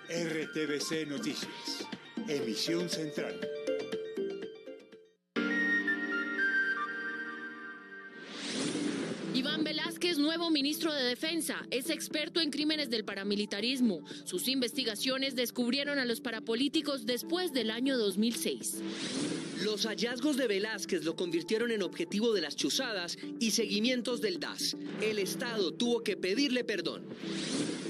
RTBC Noticias, emisión central. Iván Velásquez, nuevo ministro de Defensa, es experto en crímenes del paramilitarismo. Sus investigaciones descubrieron a los parapolíticos después del año 2006. Los hallazgos de Velásquez lo convirtieron en objetivo de las chuzadas y seguimientos del DAS. El Estado tuvo que pedirle perdón.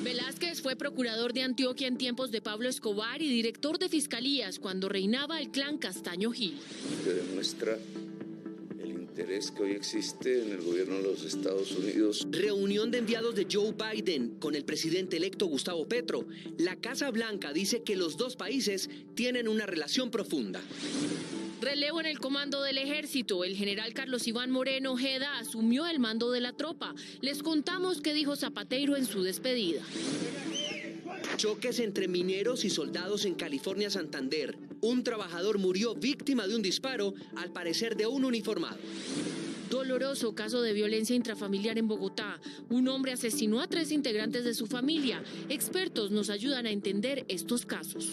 Velásquez fue procurador de Antioquia en tiempos de Pablo Escobar y director de fiscalías cuando reinaba el clan Castaño Gil. Que demuestra el interés que hoy existe en el gobierno de los Estados Unidos. Reunión de enviados de Joe Biden con el presidente electo Gustavo Petro. La Casa Blanca dice que los dos países tienen una relación profunda. Relevo en el comando del ejército. El general Carlos Iván Moreno Ojeda asumió el mando de la tropa. Les contamos qué dijo Zapatero en su despedida. Choques entre mineros y soldados en California, Santander. Un trabajador murió víctima de un disparo, al parecer de un uniformado. Doloroso caso de violencia intrafamiliar en Bogotá. Un hombre asesinó a 3 integrantes de su familia. Expertos nos ayudan a entender estos casos.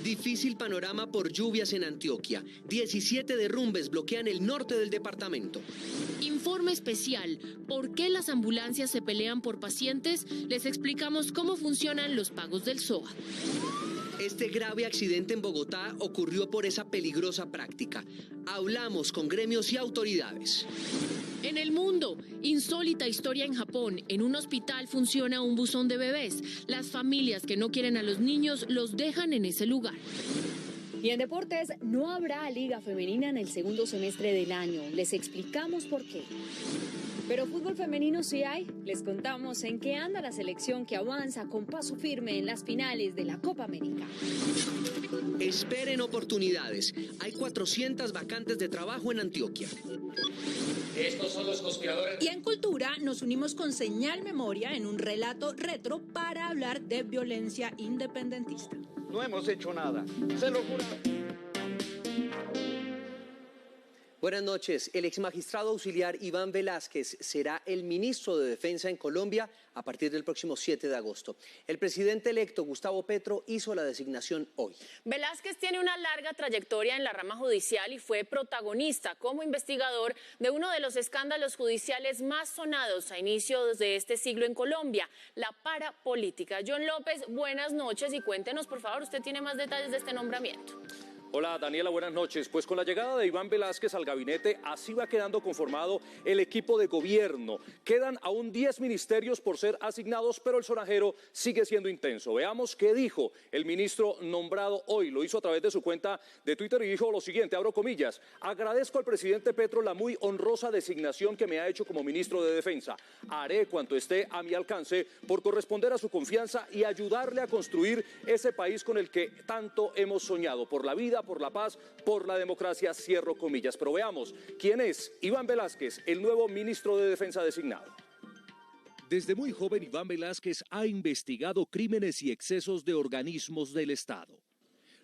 Difícil panorama por lluvias en Antioquia. 17 derrumbes bloquean el norte del departamento. Informe especial. ¿Por qué las ambulancias se pelean por pacientes? Les explicamos cómo funcionan los pagos del SOA. Este grave accidente en Bogotá ocurrió por esa peligrosa práctica. Hablamos con gremios y autoridades. En el mundo, insólita historia en Japón. En un hospital funciona un buzón de bebés. Las familias que no quieren a los niños los dejan en ese lugar. Y en deportes, no habrá liga femenina en el segundo semestre del año. Les explicamos por qué. Pero fútbol femenino sí hay. Les contamos en qué anda la selección que avanza con paso firme en las finales de la Copa América. Esperen oportunidades. Hay 400 vacantes de trabajo en Antioquia. Estos son los conspiradores. Y en cultura nos unimos con Señal Memoria en un relato retro para hablar de violencia independentista. No hemos hecho nada, se lo juro. Buenas noches. El exmagistrado auxiliar Iván Velásquez será el ministro de Defensa en Colombia a partir del próximo 7 de agosto. El presidente electo Gustavo Petro hizo la designación hoy. Velásquez tiene una larga trayectoria en la rama judicial y fue protagonista como investigador de uno de los escándalos judiciales más sonados a inicios de este siglo en Colombia, la parapolítica. John López, buenas noches y cuéntenos, por favor, usted tiene más detalles de este nombramiento. Hola Daniela, buenas noches. Pues con la llegada de Iván Velásquez al gabinete, así va quedando conformado el equipo de gobierno. Quedan aún 10 ministerios por ser asignados, pero el sonajero sigue siendo intenso. Veamos qué dijo el ministro nombrado hoy. Lo hizo a través de su cuenta de Twitter y dijo lo siguiente, abro comillas: agradezco al presidente Petro la muy honrosa designación que me ha hecho como ministro de Defensa. Haré cuanto esté a mi alcance por corresponder a su confianza y ayudarle a construir ese país con el que tanto hemos soñado, por la vida, por la paz, por la democracia, cierro comillas. Pero veamos, ¿quién es Iván Velásquez, el nuevo ministro de Defensa designado? Desde muy joven, Iván Velásquez ha investigado crímenes y excesos de organismos del Estado.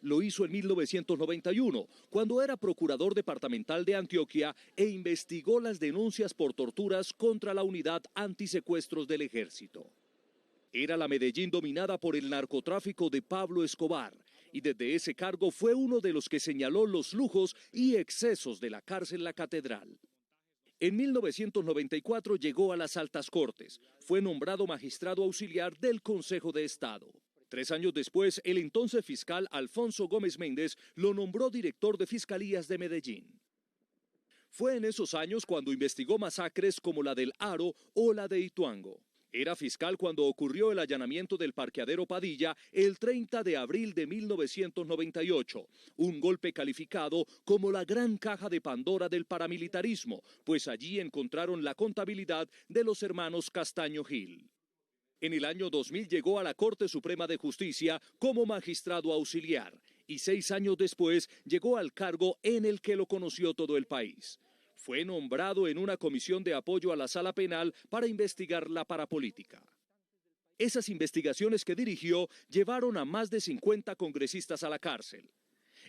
Lo hizo en 1991, cuando era procurador departamental de Antioquia e investigó las denuncias por torturas contra la unidad antisecuestros del ejército. Era la Medellín dominada por el narcotráfico de Pablo Escobar, y desde ese cargo fue uno de los que señaló los lujos y excesos de la cárcel La Catedral. En 1994 llegó a las Altas Cortes, fue nombrado magistrado auxiliar del Consejo de Estado. 3 años después, el entonces fiscal Alfonso Gómez Méndez lo nombró director de Fiscalías de Medellín. Fue en esos años cuando investigó masacres como la del Aro o la de Ituango. Era fiscal cuando ocurrió el allanamiento del parqueadero Padilla el 30 de abril de 1998, un golpe calificado como la gran caja de Pandora del paramilitarismo, pues allí encontraron la contabilidad de los hermanos Castaño Gil. En el año 2000 llegó a la Corte Suprema de Justicia como magistrado auxiliar y 6 años después llegó al cargo en el que lo conoció todo el país. Fue nombrado en una comisión de apoyo a la sala penal para investigar la parapolítica. Esas investigaciones que dirigió llevaron a más de 50 congresistas a la cárcel.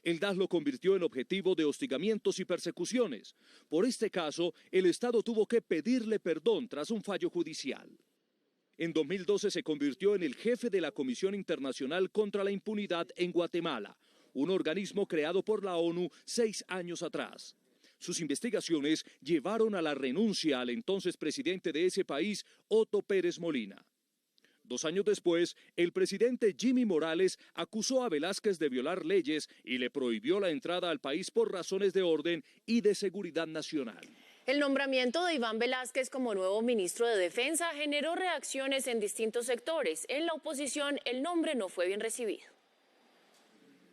El DAS lo convirtió en objetivo de hostigamientos y persecuciones. Por este caso, el Estado tuvo que pedirle perdón tras un fallo judicial. En 2012 se convirtió en el jefe de la Comisión Internacional contra la Impunidad en Guatemala, un organismo creado por la ONU 6 años atrás. Sus investigaciones llevaron a la renuncia al entonces presidente de ese país, Otto Pérez Molina. 2 años después, el presidente Jimmy Morales acusó a Velázquez de violar leyes y le prohibió la entrada al país por razones de orden y de seguridad nacional. El nombramiento de Iván Velásquez como nuevo ministro de Defensa generó reacciones en distintos sectores. En la oposición, el nombre no fue bien recibido.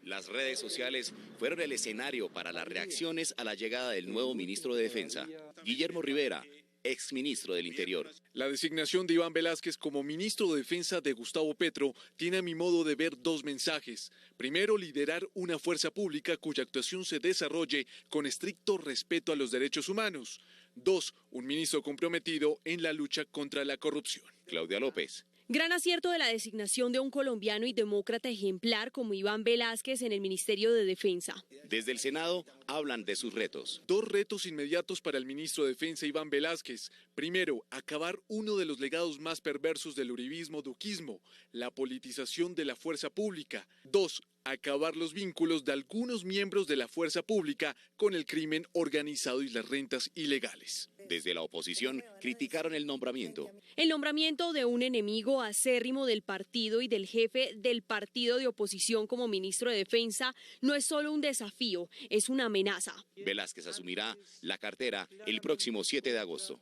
Las redes sociales fueron el escenario para las reacciones a la llegada del nuevo ministro de Defensa, Guillermo Rivera, exministro del Interior. La designación de Iván Velásquez como ministro de Defensa de Gustavo Petro tiene a mi modo de ver 2 mensajes. Primero, liderar una fuerza pública cuya actuación se desarrolle con estricto respeto a los derechos humanos. 2, un ministro comprometido en la lucha contra la corrupción. Claudia López. Gran acierto de la designación de un colombiano y demócrata ejemplar como Iván Velásquez en el Ministerio de Defensa. Desde el Senado hablan de sus retos. 2 retos inmediatos para el ministro de Defensa Iván Velásquez. Primero, acabar uno de los legados más perversos del uribismo-duquismo, la politización de la fuerza pública. 2, acabar los vínculos de algunos miembros de la fuerza pública con el crimen organizado y las rentas ilegales. Desde la oposición criticaron el nombramiento. El nombramiento de un enemigo acérrimo del partido y del jefe del partido de oposición como ministro de Defensa no es solo un desafío, es una amenaza. Velásquez asumirá la cartera el próximo 7 de agosto.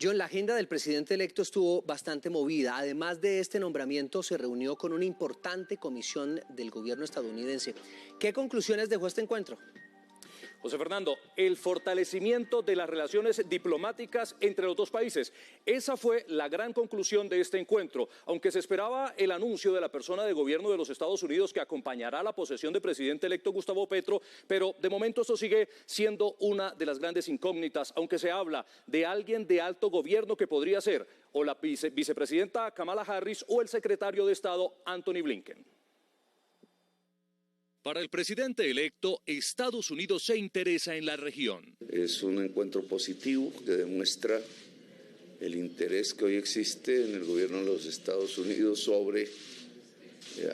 John, la agenda del presidente electo estuvo bastante movida. Además de este nombramiento, se reunió con una importante comisión del gobierno estadounidense. ¿Qué conclusiones dejó este encuentro? José Fernando, el fortalecimiento de las relaciones diplomáticas entre los 2 países. Esa fue la gran conclusión de este encuentro. Aunque se esperaba el anuncio de la persona de gobierno de los Estados Unidos que acompañará la posesión del presidente electo Gustavo Petro, pero de momento esto sigue siendo una de las grandes incógnitas, aunque se habla de alguien de alto gobierno que podría ser o la vicepresidenta Kamala Harris o el secretario de Estado Antony Blinken. Para el presidente electo, Estados Unidos se interesa en la región. Es un encuentro positivo que demuestra el interés que hoy existe en el gobierno de los Estados Unidos sobre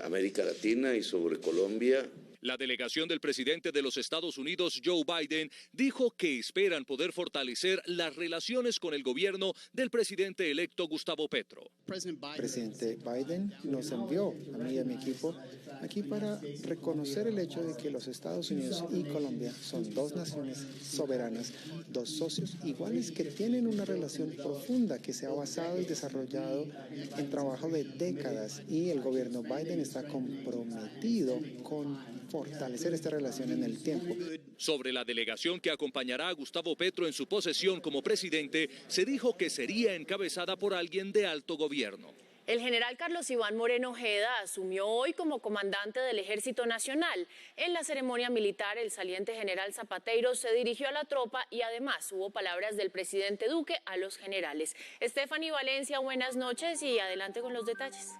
América Latina y sobre Colombia. La delegación del presidente de los Estados Unidos, Joe Biden, dijo que esperan poder fortalecer las relaciones con el gobierno del presidente electo Gustavo Petro. Presidente Biden nos envió a mí y a mi equipo aquí para reconocer el hecho de que los Estados Unidos y Colombia son 2 naciones soberanas, 2 socios iguales que tienen una relación profunda que se ha basado y desarrollado en trabajo de décadas, y el gobierno Biden está comprometido con fortalecer esta relación en el tiempo. Sobre la delegación que acompañará a Gustavo Petro en su posesión como presidente, se dijo que sería encabezada por alguien de alto gobierno. El general Carlos Iván Moreno Ojeda asumió hoy como comandante del Ejército Nacional. En la ceremonia militar, el saliente general Zapateiro se dirigió a la tropa y además hubo palabras del presidente Duque a los generales. Stephanie Valencia, buenas noches y adelante con los detalles.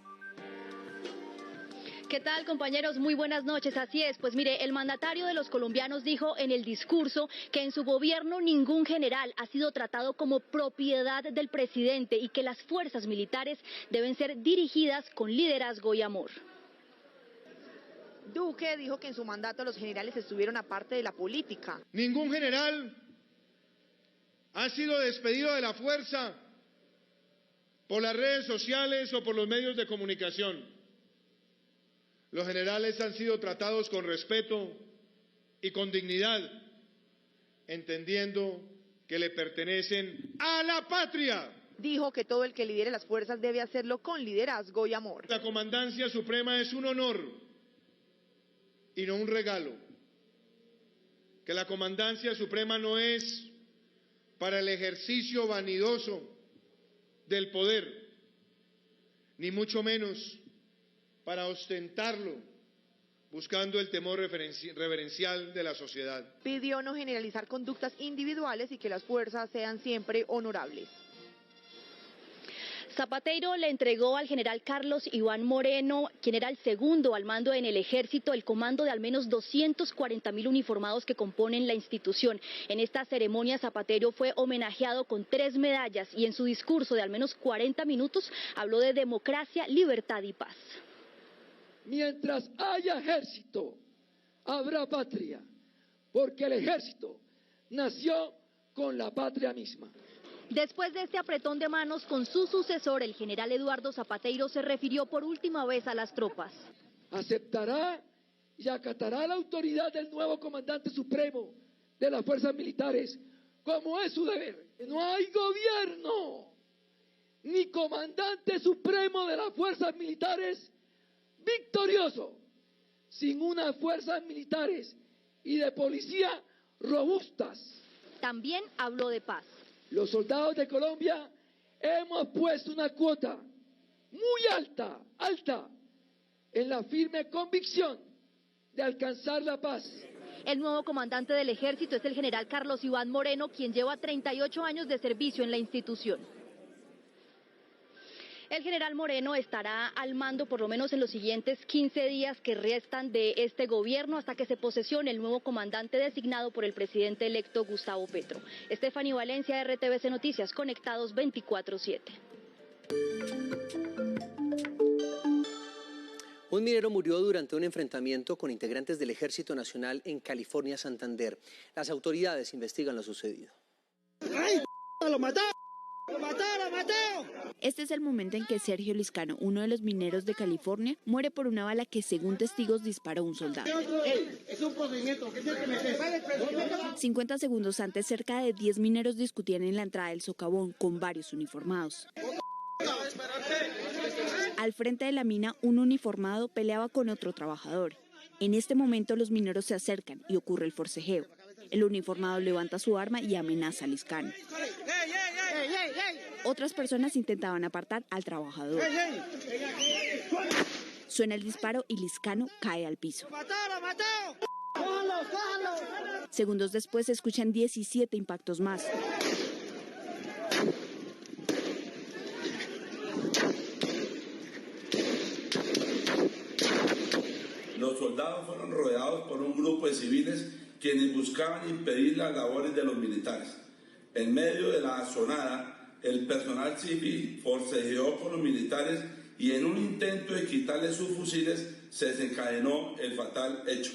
¿Qué tal, compañeros? Muy buenas noches. Así es, pues mire, el mandatario de los colombianos dijo en el discurso que en su gobierno ningún general ha sido tratado como propiedad del presidente y que las fuerzas militares deben ser dirigidas con liderazgo y amor. Duque dijo que en su mandato los generales estuvieron aparte de la política. Ningún general ha sido despedido de la fuerza por las redes sociales o por los medios de comunicación. Los generales han sido tratados con respeto y con dignidad, entendiendo que le pertenecen a la patria. Dijo que todo el que lidere las fuerzas debe hacerlo con liderazgo y amor. La Comandancia Suprema es un honor y no un regalo. Que la Comandancia Suprema no es para el ejercicio vanidoso del poder, ni mucho menos para ostentarlo, buscando el temor reverencial de la sociedad. Pidió no generalizar conductas individuales y que las fuerzas sean siempre honorables. Zapatero le entregó al general Carlos Iván Moreno, quien era el segundo al mando en el ejército, el comando de al menos 240.000 uniformados que componen la institución. En esta ceremonia Zapatero fue homenajeado con 3 medallas y en su discurso de al menos 40 minutos habló de democracia, libertad y paz. Mientras haya ejército, habrá patria, porque el ejército nació con la patria misma. Después de este apretón de manos con su sucesor, el general Eduardo Zapatero se refirió por última vez a las tropas. Aceptará y acatará la autoridad del nuevo comandante supremo de las fuerzas militares, como es su deber. No hay gobierno ni comandante supremo de las fuerzas militares victorioso sin unas fuerzas militares y de policía robustas. También habló de paz. Los soldados de Colombia hemos puesto una cuota muy alta, en la firme convicción de alcanzar la paz. El nuevo comandante del ejército es el general Carlos Iván Moreno, quien lleva 38 años de servicio en la institución. El general Moreno estará al mando por lo menos en los siguientes 15 días que restan de este gobierno hasta que se posesione el nuevo comandante designado por el presidente electo Gustavo Petro. Estefanía Valencia, RTVC Noticias, conectados 24/7. Un minero murió durante un enfrentamiento con integrantes del Ejército Nacional en California, Santander. Las autoridades investigan lo sucedido. ¡Ay, lo mató! ¡Lo mató! Este es el momento en que Sergio Liscano, uno de los mineros de California, muere por una bala que, según testigos, disparó un soldado. Es un procedimiento. 50 segundos antes, cerca de 10 mineros discutían en la entrada del socavón con varios uniformados. Al frente de la mina, un uniformado peleaba con otro trabajador. En este momento, los mineros se acercan y ocurre el forcejeo. El uniformado levanta su arma y amenaza a Liscano. Otras personas intentaban apartar al trabajador. Suena el disparo y Liscano cae al piso. Segundos después se escuchan 17 impactos más. Los soldados fueron rodeados por un grupo de civiles quienes buscaban impedir las labores de los militares. En medio de la asonada, el personal civil forcejeó con los militares y en un intento de quitarles sus fusiles se desencadenó el fatal hecho.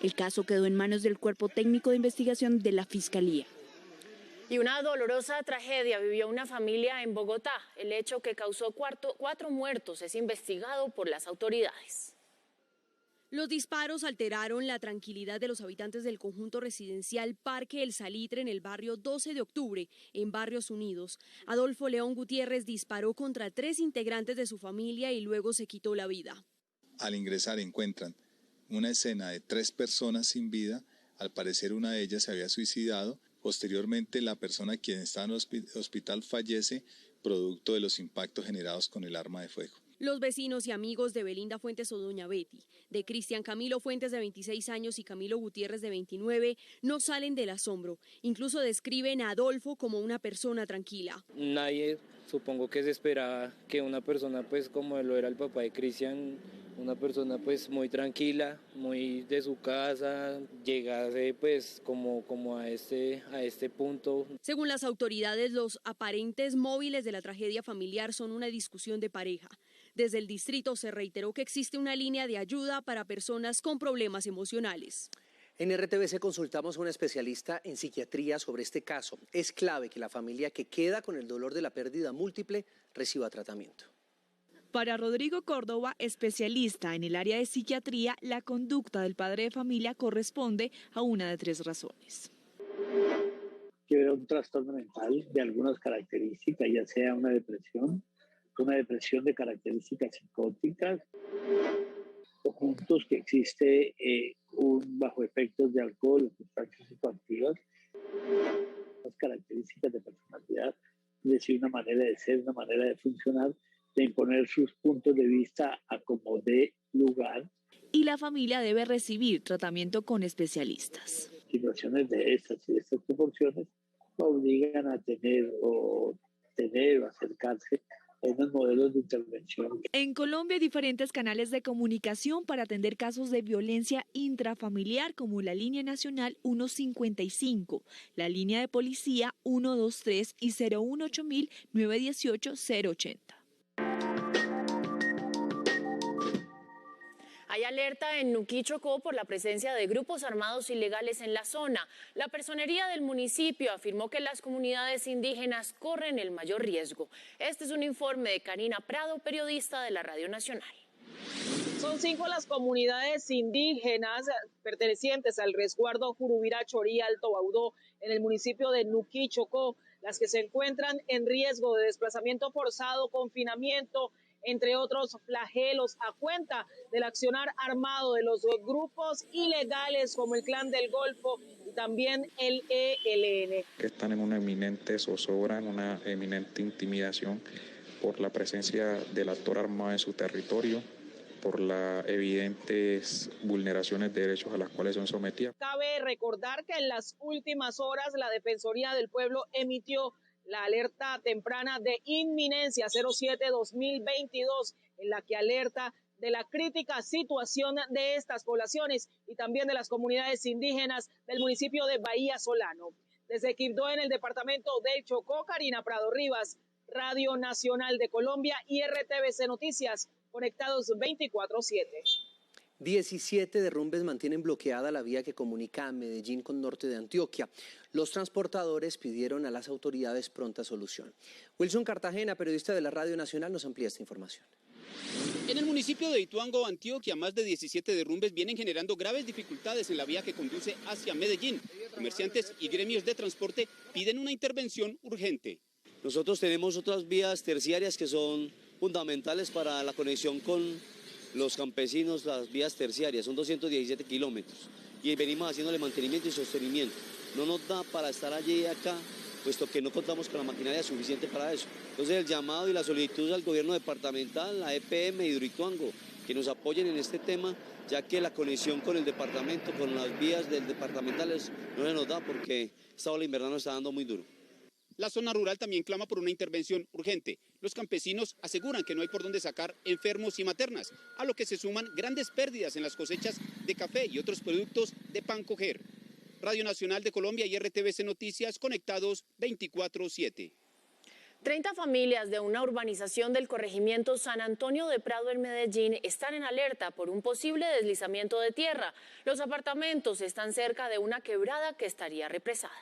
El caso quedó en manos del Cuerpo Técnico de Investigación de la Fiscalía. Y una dolorosa tragedia vivió una familia en Bogotá. El hecho que causó 4 muertos es investigado por las autoridades. Los disparos alteraron la tranquilidad de los habitantes del conjunto residencial Parque El Salitre en el barrio 12 de octubre, en Barrios Unidos. Adolfo León Gutiérrez disparó contra 3 integrantes de su familia y luego se quitó la vida. Al ingresar encuentran una escena de 3 personas sin vida. Al parecer una de ellas se había suicidado. Posteriormente la persona quien estaba en el hospital fallece producto de los impactos generados con el arma de fuego. Los vecinos y amigos de Belinda Fuentes o Doña Betty, de Cristian Camilo Fuentes de 26 años y Camilo Gutiérrez de 29, no salen del asombro. Incluso describen a Adolfo como una persona tranquila. Nadie, supongo que se esperaba que una persona pues como lo era el papá de Cristian, una persona pues muy tranquila, muy de su casa, llegase pues como a este punto. Según las autoridades, los aparentes móviles de la tragedia familiar son una discusión de pareja. Desde el distrito se reiteró que existe una línea de ayuda para personas con problemas emocionales. En RTVC consultamos a una especialista en psiquiatría sobre este caso. Es clave que la familia que queda con el dolor de la pérdida múltiple reciba tratamiento. Para Rodrigo Córdoba, especialista en el área de psiquiatría, la conducta del padre de familia corresponde a una de 3 razones. Que era un trastorno mental de algunas características, ya sea una depresión de características psicóticas, o juntos que existe bajo efectos de alcohol o sustancias psicoactivas, las características de personalidad, es decir, una manera de ser, una manera de funcionar, de imponer sus puntos de vista a como dé lugar. Y la familia debe recibir tratamiento con especialistas. Situaciones de estas y de estas proporciones obligan a tener o acercarse Hay unos modelos de intervención. En Colombia hay diferentes canales de comunicación para atender casos de violencia intrafamiliar, como la línea nacional 155, la línea de policía 123 y 018 918 080. Hay alerta en Nuquí, Chocó, por la presencia de grupos armados ilegales en la zona. La personería del municipio afirmó que las comunidades indígenas corren el mayor riesgo. Este es un informe de Karina Prado, periodista de la Radio Nacional. Son 5 las comunidades indígenas pertenecientes al resguardo Jurubira, Chorí, Alto Baudó, en el municipio de Nuquí, Chocó, las que se encuentran en riesgo de desplazamiento forzado, confinamiento, entre otros flagelos, a cuenta del accionar armado de los grupos ilegales como el Clan del Golfo y también el ELN. Que están en una eminente zozobra, en una eminente intimidación por la presencia del actor armado en su territorio, por las evidentes vulneraciones de derechos a las cuales son sometidas. Cabe recordar que en las últimas horas la Defensoría del Pueblo emitió la alerta temprana de inminencia 07-2022, en la que alerta de la crítica situación de estas poblaciones y también de las comunidades indígenas del municipio de Bahía Solano. Desde Quibdó, en el departamento del Chocó, Karina Prado Rivas, Radio Nacional de Colombia y RTVC Noticias, conectados 24/7. 17 derrumbes mantienen bloqueada la vía que comunica a Medellín con norte de Antioquia. Los transportadores pidieron a las autoridades pronta solución. Wilson Cartagena, periodista de la Radio Nacional, nos amplía esta información. En el municipio de Ituango, Antioquia, más de 17 derrumbes vienen generando graves dificultades en la vía que conduce hacia Medellín. Comerciantes y gremios de transporte piden una intervención urgente. Nosotros tenemos otras vías terciarias que son fundamentales para la conexión con los campesinos, las vías terciarias, son 217 kilómetros y venimos haciéndole mantenimiento y sostenimiento. No nos da para estar allí y acá, puesto que no contamos con la maquinaria suficiente para eso. Entonces el llamado y la solicitud al gobierno departamental, la EPM y Hidroituango, que nos apoyen en este tema, ya que la conexión con el departamento, con las vías del departamentales, no se nos da porque esta ola invernal nos está dando muy duro. La zona rural también clama por una intervención urgente. Los campesinos aseguran que no hay por dónde sacar enfermos y maternas, a lo que se suman grandes pérdidas en las cosechas de café y otros productos de pan coger. Radio Nacional de Colombia y RTVC Noticias, conectados 24/7. 30 familias de una urbanización del corregimiento San Antonio de Prado en Medellín están en alerta por un posible deslizamiento de tierra. Los apartamentos están cerca de una quebrada que estaría represada.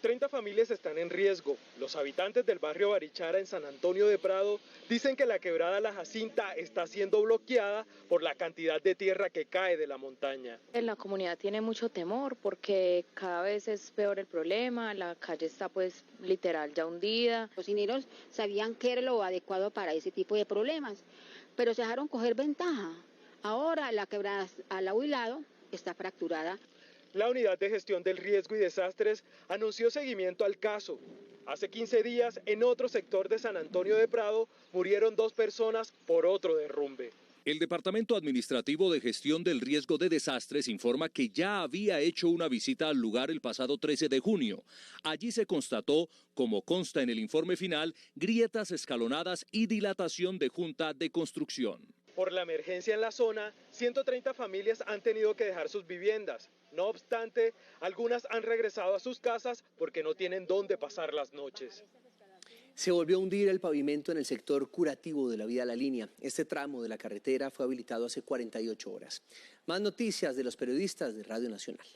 30 familias están en riesgo. Los habitantes del barrio Barichara en San Antonio de Prado dicen que la quebrada La Jacinta está siendo bloqueada por la cantidad de tierra que cae de la montaña. La comunidad tiene mucho temor porque cada vez es peor el problema, la calle está pues literal ya hundida. Los cocineros sabían que era lo adecuado para ese tipo de problemas, pero se dejaron coger ventaja. Ahora la quebrada al lado y lado está fracturada. La Unidad de Gestión del Riesgo y Desastres anunció seguimiento al caso. Hace 15 días, en otro sector de San Antonio de Prado, murieron 2 personas por otro derrumbe. El Departamento Administrativo de Gestión del Riesgo de Desastres informa que ya había hecho una visita al lugar el pasado 13 de junio. Allí se constató, como consta en el informe final, grietas escalonadas y dilatación de junta de construcción. Por la emergencia en la zona, 130 familias han tenido que dejar sus viviendas. No obstante, algunas han regresado a sus casas porque no tienen dónde pasar las noches. Se volvió a hundir el pavimento en el sector curativo de la vía La Línea. Este tramo de la carretera fue habilitado hace 48 horas. Más noticias de los periodistas de Radio Nacional.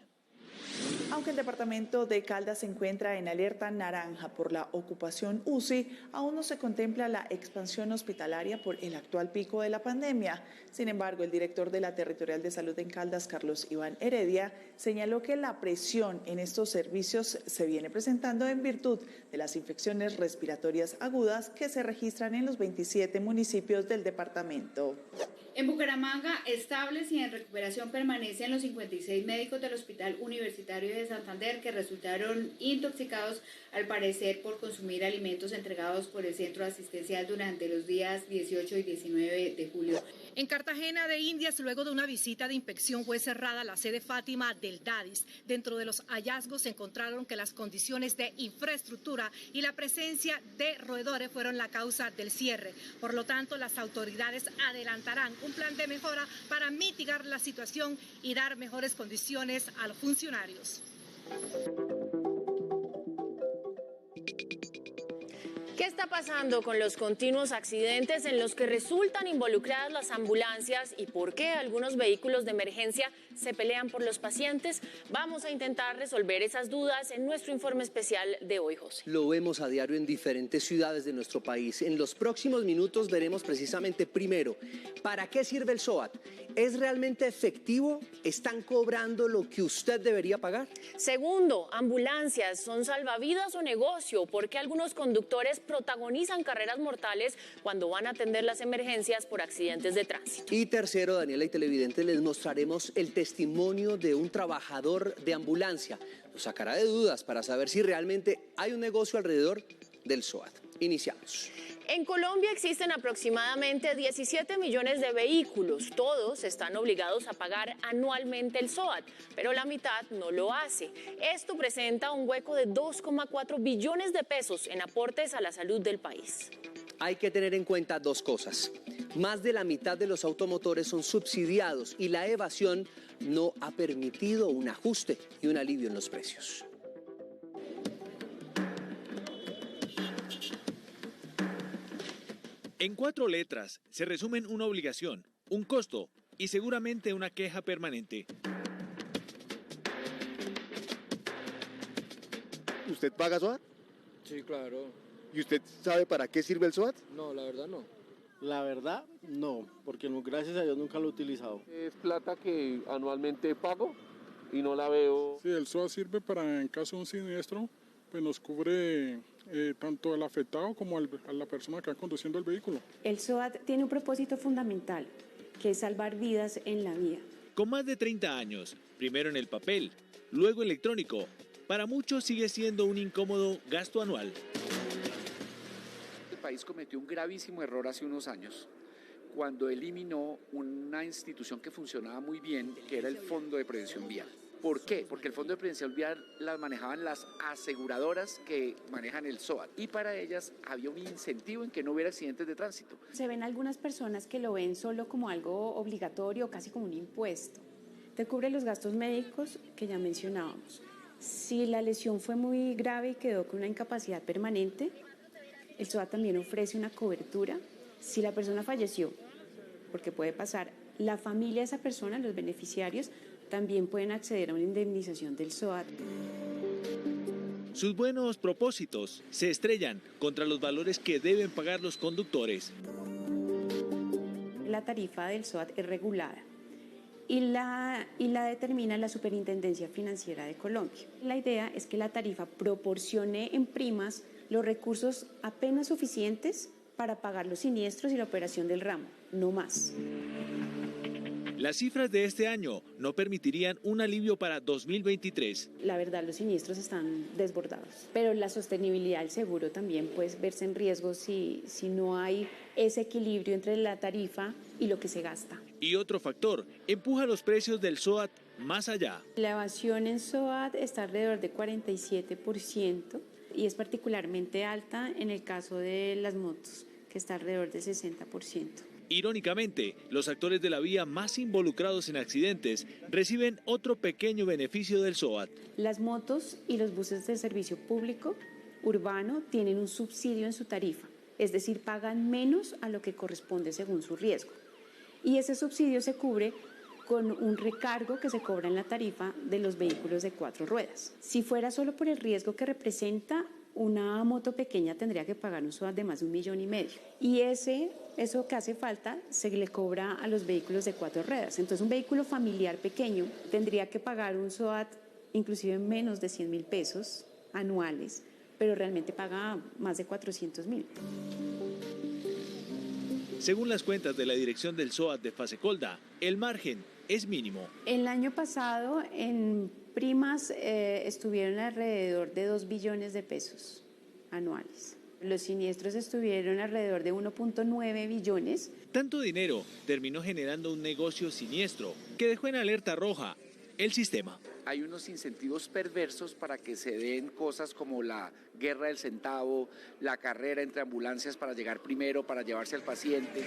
Aunque el departamento de Caldas se encuentra en alerta naranja por la ocupación UCI, aún no se contempla la expansión hospitalaria por el actual pico de la pandemia. Sin embargo, el director de la Territorial de Salud en Caldas, Carlos Iván Heredia, señaló que la presión en estos servicios se viene presentando en virtud de las infecciones respiratorias agudas que se registran en los 27 municipios del departamento. En Bucaramanga, estables y en recuperación permanecen los 56 médicos del Hospital Universitario de Santander que resultaron intoxicados al parecer por consumir alimentos entregados por el centro asistencial durante los días 18 y 19 de julio. En Cartagena de Indias, luego de una visita de inspección, fue cerrada la sede Fátima del DADIS. Dentro de los hallazgos se encontraron que las condiciones de infraestructura y la presencia de roedores fueron la causa del cierre. Por lo tanto, las autoridades adelantarán un plan de mejora para mitigar la situación y dar mejores condiciones a los funcionarios. ¿Qué está pasando con los continuos accidentes en los que resultan involucradas las ambulancias y por qué algunos vehículos de emergencia se pelean por los pacientes? Vamos a intentar resolver esas dudas en nuestro informe especial de hoy, José. Lo vemos a diario en diferentes ciudades de nuestro país. En los próximos minutos veremos precisamente, primero, ¿para qué sirve el SOAT? ¿Es realmente efectivo? ¿Están cobrando lo que usted debería pagar? Segundo, ambulancias, ¿son salvavidas o negocio? ¿Por qué algunos conductores protagonizan carreras mortales cuando van a atender las emergencias por accidentes de tránsito? Y tercero, Daniela y televidentes, les mostraremos el testimonio de un trabajador de ambulancia. Nos sacará de dudas para saber si realmente hay un negocio alrededor del SOAT. Iniciamos. En Colombia existen aproximadamente 17 millones de vehículos. Todos están obligados a pagar anualmente el SOAT, pero la mitad no lo hace. Esto presenta un hueco de 2,4 billones de pesos en aportes a la salud del país. Hay que tener en cuenta dos cosas. Más de la mitad de los automotores son subsidiados y la evasión no ha permitido un ajuste y un alivio en los precios. En 4 letras se resumen una obligación, un costo y seguramente una queja permanente. ¿Usted paga SOAT? Sí, claro. ¿Y usted sabe para qué sirve el SOAT? No, la verdad no. La verdad no, porque gracias a Dios nunca lo he utilizado. Es plata que anualmente pago y no la veo. Sí, el SOAT sirve para, en caso de un siniestro, pues nos cubre tanto al afectado como a la persona que va conduciendo el vehículo. El SOAT tiene un propósito fundamental, que es salvar vidas en la vía. Con más de 30 años, primero en el papel, luego electrónico, para muchos sigue siendo un incómodo gasto anual. El país cometió un gravísimo error hace unos años, cuando eliminó una institución que funcionaba muy bien, que era el Fondo de Prevención Vial. ¿Por qué? Porque el Fondo de Prevención Vial las manejaban las aseguradoras que manejan el SOAT y para ellas había un incentivo en que no hubiera accidentes de tránsito. Se ven algunas personas que lo ven solo como algo obligatorio, casi como un impuesto. Te cubre los gastos médicos que ya mencionábamos. Si la lesión fue muy grave y quedó con una incapacidad permanente, el SOAT también ofrece una cobertura. Si la persona falleció, porque puede pasar, la familia de esa persona, los beneficiarios, también pueden acceder a una indemnización del SOAT. Sus buenos propósitos se estrellan contra los valores que deben pagar los conductores. La tarifa del SOAT es regulada y la determina la Superintendencia Financiera de Colombia. La idea es que la tarifa proporcione en primas los recursos apenas suficientes para pagar los siniestros y la operación del ramo, no más. Las cifras de este año no permitirían un alivio para 2023. La verdad, los siniestros están desbordados, pero la sostenibilidad del seguro también puede verse en riesgo si no hay ese equilibrio entre la tarifa y lo que se gasta. Y otro factor empuja los precios del SOAT más allá. La evasión en SOAT está alrededor de 47% y es particularmente alta en el caso de las motos, que está alrededor del 60%. Irónicamente, los actores de la vía más involucrados en accidentes reciben otro pequeño beneficio del SOAT. Las motos y los buses de servicio público urbano tienen un subsidio en su tarifa, es decir, pagan menos a lo que corresponde según su riesgo. Y ese subsidio se cubre con un recargo que se cobra en la tarifa de los vehículos de 4 ruedas. Si fuera solo por el riesgo que representa, una moto pequeña tendría que pagar un SOAT de más de 1,5 millones. Y eso que hace falta se le cobra a los vehículos de 4 ruedas. Entonces un vehículo familiar pequeño tendría que pagar un SOAT inclusive menos de 100.000 pesos anuales, pero realmente paga más de 400.000. Según las cuentas de la dirección del SOAT de Fasecolda, el margen es mínimo. El año pasado en primas estuvieron alrededor de 2 billones de pesos anuales. Los siniestros estuvieron alrededor de 1.9 billones. Tanto dinero terminó generando un negocio siniestro que dejó en alerta roja el sistema. Hay unos incentivos perversos para que se den cosas como la guerra del centavo, la carrera entre ambulancias para llegar primero, para llevarse al paciente.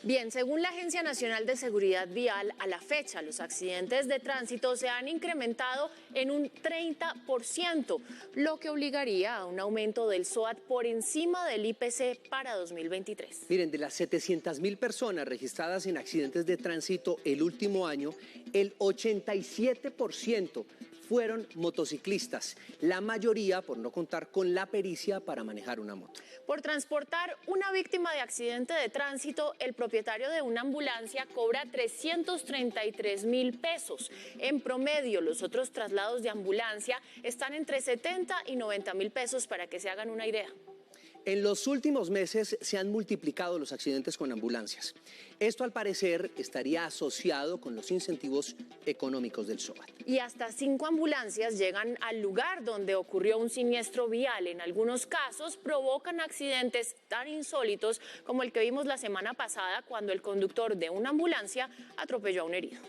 Bien, según la Agencia Nacional de Seguridad Vial, a la fecha los accidentes de tránsito se han incrementado en un 30%, lo que obligaría a un aumento del SOAT por encima del IPC para 2023. Miren, de las 700.000 personas registradas en accidentes de tránsito el último año, el 87% fueron motociclistas, la mayoría por no contar con la pericia para manejar una moto. Por transportar una víctima de accidente de tránsito, el propietario de una ambulancia cobra 333.000 pesos. En promedio, los otros traslados de ambulancia están entre 70 y 90.000 pesos, para que se hagan una idea. En los últimos meses se han multiplicado los accidentes con ambulancias. Esto, al parecer, estaría asociado con los incentivos económicos del SOAT. Y hasta 5 ambulancias llegan al lugar donde ocurrió un siniestro vial. En algunos casos provocan accidentes tan insólitos como el que vimos la semana pasada, cuando el conductor de una ambulancia atropelló a un herido.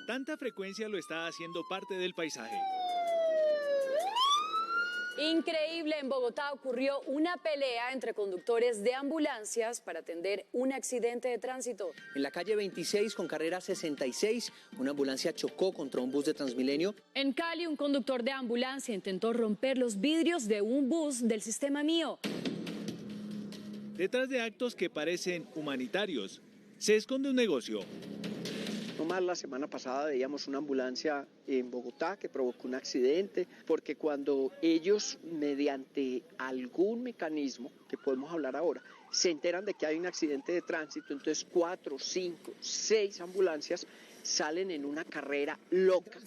Tanta frecuencia lo está haciendo parte del paisaje. Increíble, en Bogotá ocurrió una pelea entre conductores de ambulancias para atender un accidente de tránsito. En la calle 26 con carrera 66, una ambulancia chocó contra un bus de Transmilenio. En Cali, un conductor de ambulancia intentó romper los vidrios de un bus del Sistema Mío. Detrás de actos que parecen humanitarios, se esconde un negocio. No más la semana pasada veíamos una ambulancia en Bogotá que provocó un accidente, porque cuando ellos, mediante algún mecanismo, que podemos hablar ahora, se enteran de que hay un accidente de tránsito, entonces 4, 5, 6 ambulancias salen en una carrera loca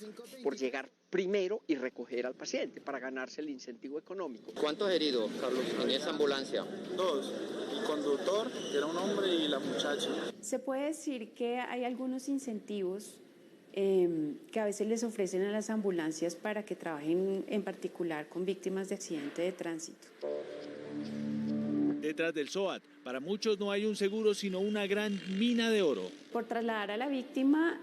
por llegar primero y recoger al paciente para ganarse el incentivo económico. ¿Cuántos heridos, Carlos, en esa ambulancia? 2, el conductor, que era un hombre, y la muchacha. Se puede decir que hay algunos incentivos que a veces les ofrecen a las ambulancias para que trabajen en particular con víctimas de accidente de tránsito. Detrás del SOAT, para muchos no hay un seguro, sino una gran mina de oro. Por trasladar a la víctima,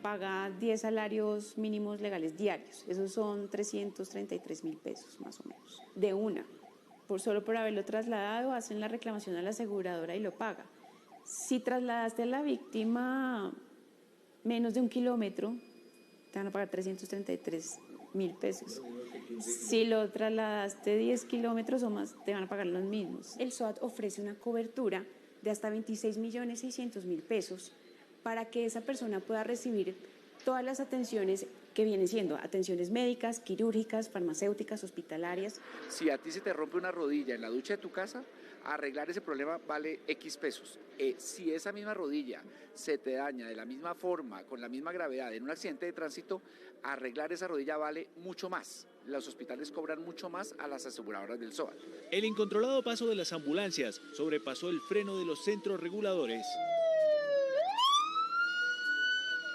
paga 10 salarios mínimos legales diarios. Esos son 333.000 pesos más o menos. De una. Solo por haberlo trasladado, hacen la reclamación a la aseguradora y lo paga. Si trasladaste a la víctima menos de 1 kilómetro, te van a pagar 333.000 pesos. Si lo trasladaste 10 kilómetros o más, te van a pagar los mismos. El SOAT ofrece una cobertura de hasta 26.600.000 pesos para que esa persona pueda recibir todas las atenciones que vienen siendo atenciones médicas, quirúrgicas, farmacéuticas, hospitalarias. Si a ti se te rompe una rodilla en la ducha de tu casa, arreglar ese problema vale X pesos. Si esa misma rodilla se te daña de la misma forma, con la misma gravedad en un accidente de tránsito, arreglar esa rodilla vale mucho más. Los hospitales cobran mucho más a las aseguradoras del SOAT. El incontrolado paso de las ambulancias sobrepasó el freno de los centros reguladores.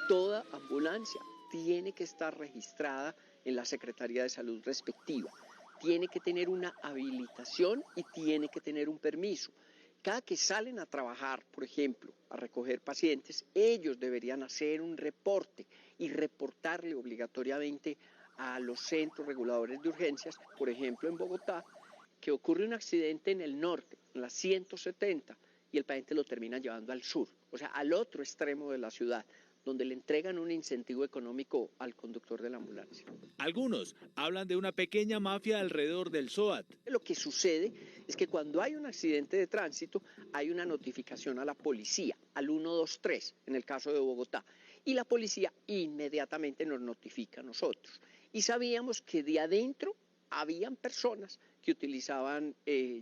Toda ambulancia tiene que estar registrada en la Secretaría de Salud respectiva. Tiene que tener una habilitación y tiene que tener un permiso. Cada que salen a trabajar, por ejemplo, a recoger pacientes, ellos deberían hacer un reporte y reportarle obligatoriamente a los centros reguladores de urgencias, por ejemplo en Bogotá, que ocurre un accidente en el norte, en la 170, y el paciente lo termina llevando al sur, o sea, al otro extremo de la ciudad, donde le entregan un incentivo económico al conductor de la ambulancia. Algunos hablan de una pequeña mafia alrededor del SOAT. Lo que sucede es que cuando hay un accidente de tránsito, hay una notificación a la policía, al 123, en el caso de Bogotá, y la policía inmediatamente nos notifica a nosotros. Y sabíamos que de adentro habían personas que utilizaban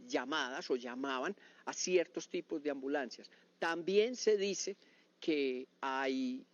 llamadas o llamaban a ciertos tipos de ambulancias. También se dice que hay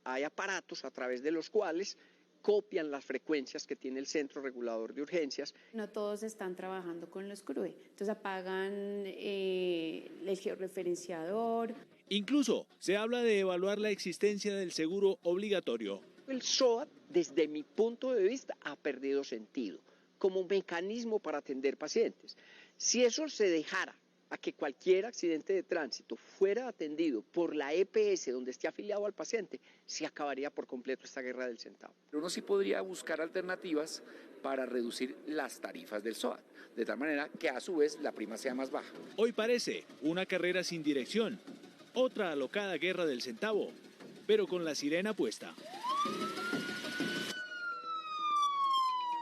aparatos a través de los cuales copian las frecuencias que tiene el Centro Regulador de Urgencias. No todos están trabajando con los CRUE, entonces apagan el georreferenciador. Incluso se habla de evaluar la existencia del seguro obligatorio. El SOAT, desde mi punto de vista, ha perdido sentido como mecanismo para atender pacientes. Si eso se dejara a que cualquier accidente de tránsito fuera atendido por la EPS donde esté afiliado al paciente, se acabaría por completo esta guerra del centavo. Uno sí podría buscar alternativas para reducir las tarifas del SOAT, de tal manera que a su vez la prima sea más baja. Hoy parece una carrera sin dirección, otra alocada guerra del centavo, pero con la sirena puesta.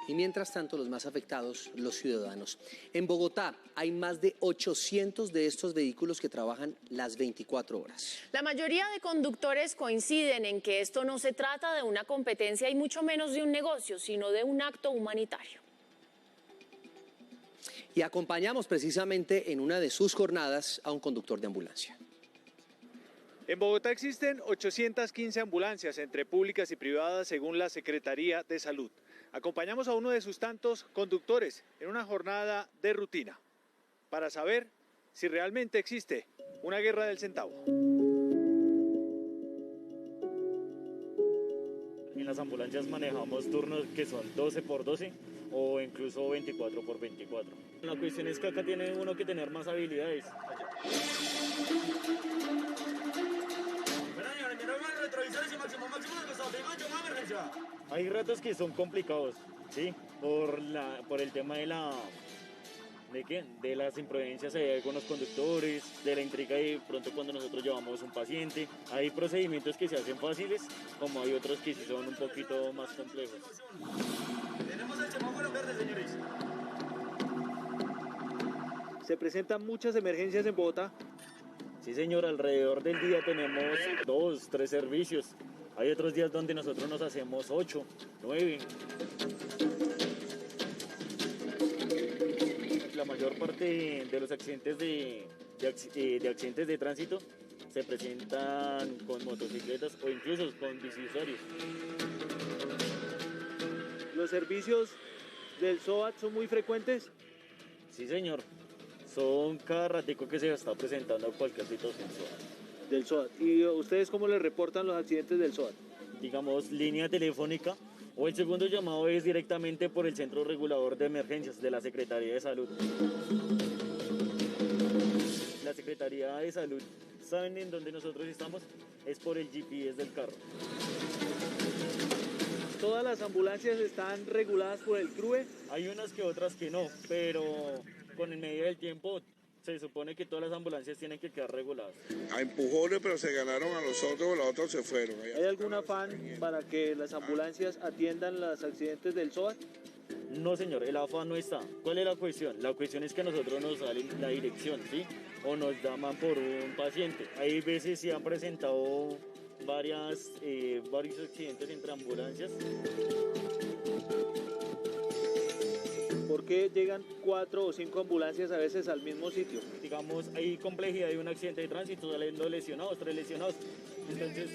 Y mientras tanto, los más afectados, los ciudadanos. En Bogotá hay más de 800 de estos vehículos que trabajan las 24 horas. La mayoría de conductores coinciden en que esto no se trata de una competencia y mucho menos de un negocio, sino de un acto humanitario. Y acompañamos precisamente en una de sus jornadas a un conductor de ambulancia. En Bogotá existen 815 ambulancias entre públicas y privadas según la Secretaría de Salud. Acompañamos a uno de sus tantos conductores en una jornada de rutina para saber si realmente existe una guerra del centavo. En las ambulancias manejamos turnos que son 12 por 12 o incluso 24 por 24. La cuestión es que acá tiene uno que tener más habilidades. Hay ratos que son complicados, ¿sí? Por el tema de las imprudencias de algunos conductores, de la intriga y pronto cuando nosotros llevamos un paciente. Hay procedimientos que se hacen fáciles, como hay otros que sí son un poquito más complejos. Tenemos el semáforo verde, señores. ¿Se presentan muchas emergencias en Bogotá? Sí, señor, alrededor del día tenemos 2, 3 servicios. Hay otros días donde nosotros nos hacemos 8, 9. La mayor parte de los accidentes de accidentes de tránsito se presentan con motocicletas o incluso con biciusuarios. ¿Los servicios del SOAT son muy frecuentes? Sí, señor. Son cada ratico que se está presentando cualquier situación del SOAT. ¿Y ustedes cómo les reportan los accidentes del SOAT? Digamos, línea telefónica, o el segundo llamado es directamente por el Centro Regulador de Emergencias de la Secretaría de Salud. La Secretaría de Salud, ¿saben en dónde nosotros estamos? Es por el GPS del carro. ¿Todas las ambulancias están reguladas por el CRUE? Hay unas que otras que no, pero con el medio del tiempo se supone que todas las ambulancias tienen que quedar reguladas. A empujones, pero se ganaron a los otros se fueron. ¿Hay algún afán para que las ambulancias atiendan los accidentes del SOAT? No, señor, el afán no está. ¿Cuál es la cuestión? La cuestión es que a nosotros nos sale la dirección, ¿sí? O nos llaman por un paciente. Hay veces se han presentado varios accidentes entre ambulancias. ¿Por qué llegan 4 o 5 ambulancias a veces al mismo sitio? Digamos, hay complejidad de un accidente de tránsito, salen 2 lesionados, 3 lesionados. Entonces,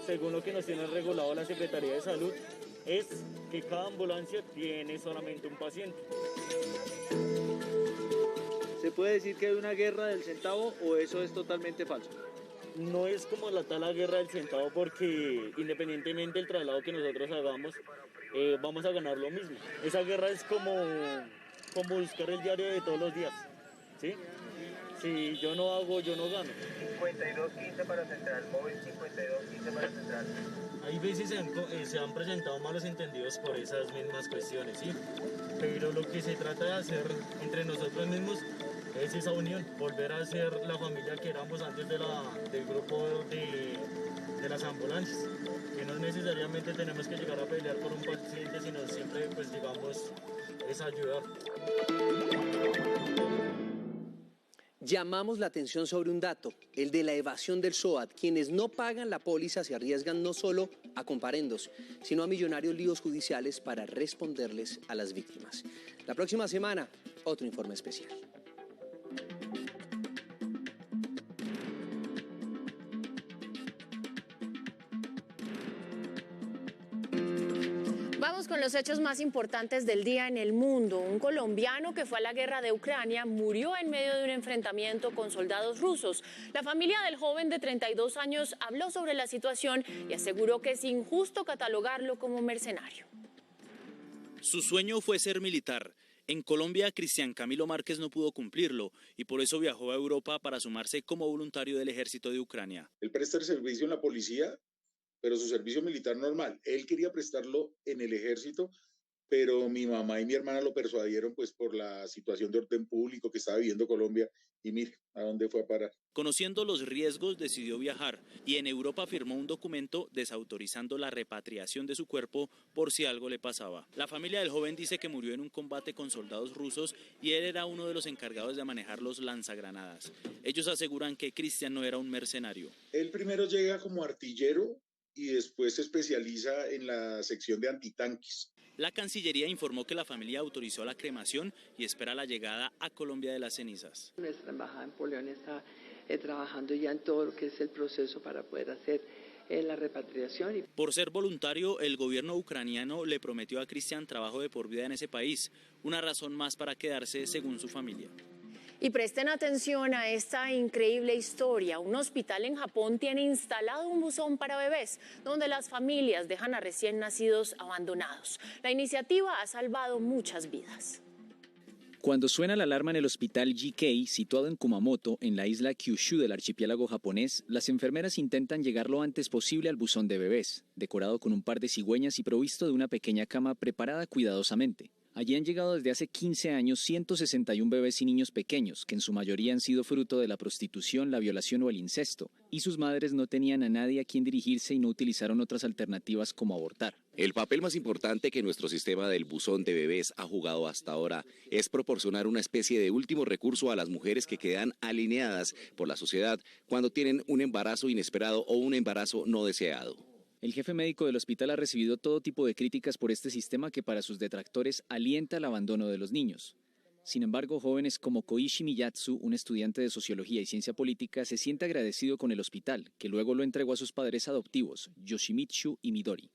según lo que nos tiene regulado la Secretaría de Salud, es que cada ambulancia tiene solamente un paciente. ¿Se puede decir que hay una guerra del centavo o eso es totalmente falso? No es como la tal guerra del centavo porque independientemente del traslado que nosotros hagamos, vamos a ganar lo mismo. Esa guerra es como buscar el diario de todos los días, ¿sí? Si yo no hago, yo no gano. 5215 para central, móvil 5215 para central. Hay veces se han presentado malos entendidos por esas mismas cuestiones, ¿sí? Pero lo que se trata de hacer entre nosotros mismos es esa unión, volver a ser la familia que éramos antes del grupo de las ambulancias, que no necesariamente tenemos que llegar a pelear por un paciente, sino siempre pues digamos es ayudar. Llamamos la atención sobre un dato, el de la evasión del SOAT. Quienes no pagan la póliza se arriesgan no solo a comparendos, sino a millonarios líos judiciales para responderles a las víctimas. La próxima semana, otro informe especial. Vamos con los hechos más importantes del día en el mundo. Un colombiano que fue a la guerra de Ucrania murió en medio de un enfrentamiento con soldados rusos. La familia del joven de 32 años habló sobre la situación y aseguró que es injusto catalogarlo como mercenario. Su sueño fue ser militar. En Colombia, Cristian Camilo Márquez no pudo cumplirlo y por eso viajó a Europa para sumarse como voluntario del ejército de Ucrania. Él presta el servicio en la policía, pero su servicio militar normal. Él quería prestarlo en el ejército, pero mi mamá y mi hermana lo persuadieron pues por la situación de orden público que estaba viviendo Colombia y mire a dónde fue a parar. Conociendo los riesgos, decidió viajar y en Europa firmó un documento desautorizando la repatriación de su cuerpo por si algo le pasaba. La familia del joven dice que murió en un combate con soldados rusos y él era uno de los encargados de manejar los lanzagranadas. Ellos aseguran que Cristian no era un mercenario. Él primero llega como artillero y después se especializa en la sección de antitanques. La Cancillería informó que la familia autorizó la cremación y espera la llegada a Colombia de las cenizas. Nuestra embajada en Polonia está trabajando ya en todo lo que es el proceso para poder hacer la repatriación. Por ser voluntario, el gobierno ucraniano le prometió a Cristian trabajo de por vida en ese país, una razón más para quedarse según su familia. Y presten atención a esta increíble historia. Un hospital en Japón tiene instalado un buzón para bebés, donde las familias dejan a recién nacidos abandonados. La iniciativa ha salvado muchas vidas. Cuando suena la alarma en el hospital GK, situado en Kumamoto, en la isla Kyushu del archipiélago japonés, las enfermeras intentan llegar lo antes posible al buzón de bebés, decorado con un par de cigüeñas y provisto de una pequeña cama preparada cuidadosamente. Allí han llegado desde hace 15 años 161 bebés y niños pequeños, que en su mayoría han sido fruto de la prostitución, la violación o el incesto, y sus madres no tenían a nadie a quien dirigirse y no utilizaron otras alternativas como abortar. El papel más importante que nuestro sistema del buzón de bebés ha jugado hasta ahora es proporcionar una especie de último recurso a las mujeres que quedan alineadas por la sociedad cuando tienen un embarazo inesperado o un embarazo no deseado. El jefe médico del hospital ha recibido todo tipo de críticas por este sistema que para sus detractores alienta el abandono de los niños. Sin embargo, jóvenes como Koichi Miyatsu, un estudiante de Sociología y Ciencia Política, se siente agradecido con el hospital, que luego lo entregó a sus padres adoptivos, Yoshimitsu y Midori.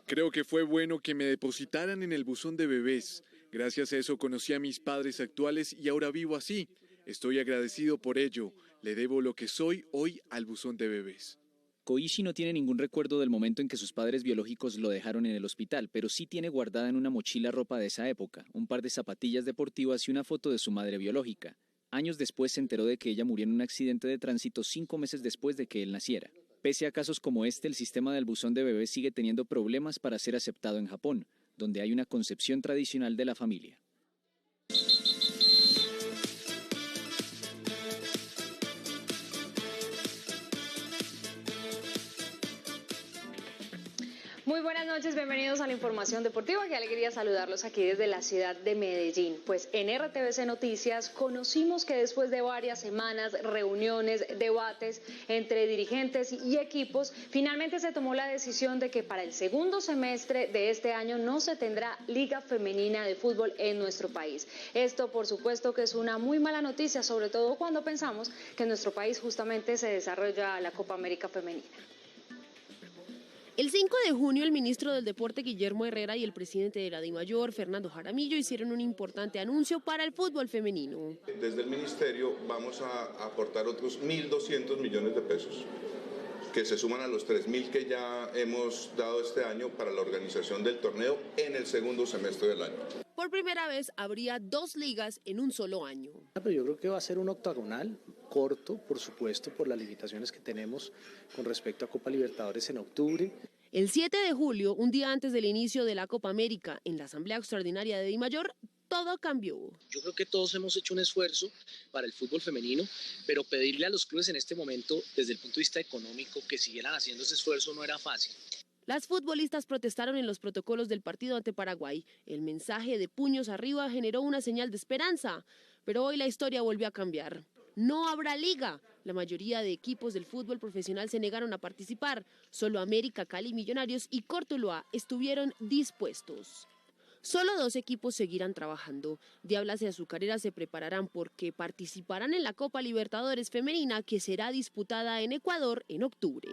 Creo que fue bueno que me depositaran en el buzón de bebés. Gracias a eso conocí a mis padres actuales y ahora vivo así. Estoy agradecido por ello. Le debo lo que soy hoy al buzón de bebés. Koichi no tiene ningún recuerdo del momento en que sus padres biológicos lo dejaron en el hospital, pero sí tiene guardada en una mochila ropa de esa época, un par de zapatillas deportivas y una foto de su madre biológica. Años después se enteró de que ella murió en un accidente de tránsito 5 meses después de que él naciera. Pese a casos como este, el sistema del buzón de bebés sigue teniendo problemas para ser aceptado en Japón, donde hay una concepción tradicional de la familia. Muy buenas noches, bienvenidos a la información deportiva. Qué alegría saludarlos aquí desde la ciudad de Medellín. Pues en RTVC Noticias conocimos que después de varias semanas, reuniones, debates entre dirigentes y equipos, finalmente se tomó la decisión de que para el segundo semestre de este año no se tendrá Liga Femenina de Fútbol en nuestro país. Esto, por supuesto, que es una muy mala noticia, sobre todo cuando pensamos que en nuestro país justamente se desarrolla la Copa América Femenina. El 5 de junio, el ministro del Deporte, Guillermo Herrera, y el presidente de la DIMAYOR, Fernando Jaramillo, hicieron un importante anuncio para el fútbol femenino. Desde el ministerio vamos a aportar otros 1.200 millones de pesos, que se suman a los 3.000 que ya hemos dado este año para la organización del torneo en el segundo semestre del año. Por primera vez habría 2 ligas en un solo año. Pero yo creo que va a ser un octagonal corto, por supuesto, por las limitaciones que tenemos con respecto a Copa Libertadores en octubre. El 7 de julio, un día antes del inicio de la Copa América, en la Asamblea Extraordinaria de DIMAYOR, todo cambió. Yo creo que todos hemos hecho un esfuerzo para el fútbol femenino, pero pedirle a los clubes en este momento, desde el punto de vista económico, que siguieran haciendo ese esfuerzo no era fácil. Las futbolistas protestaron en los protocolos del partido ante Paraguay. El mensaje de puños arriba generó una señal de esperanza, pero hoy la historia volvió a cambiar. No habrá liga. La mayoría de equipos del fútbol profesional se negaron a participar. Solo América, Cali, Millonarios y Cortuluá estuvieron dispuestos. Solo 2 equipos seguirán trabajando. Diablas y Azucareras se prepararán porque participarán en la Copa Libertadores Femenina, que será disputada en Ecuador en octubre.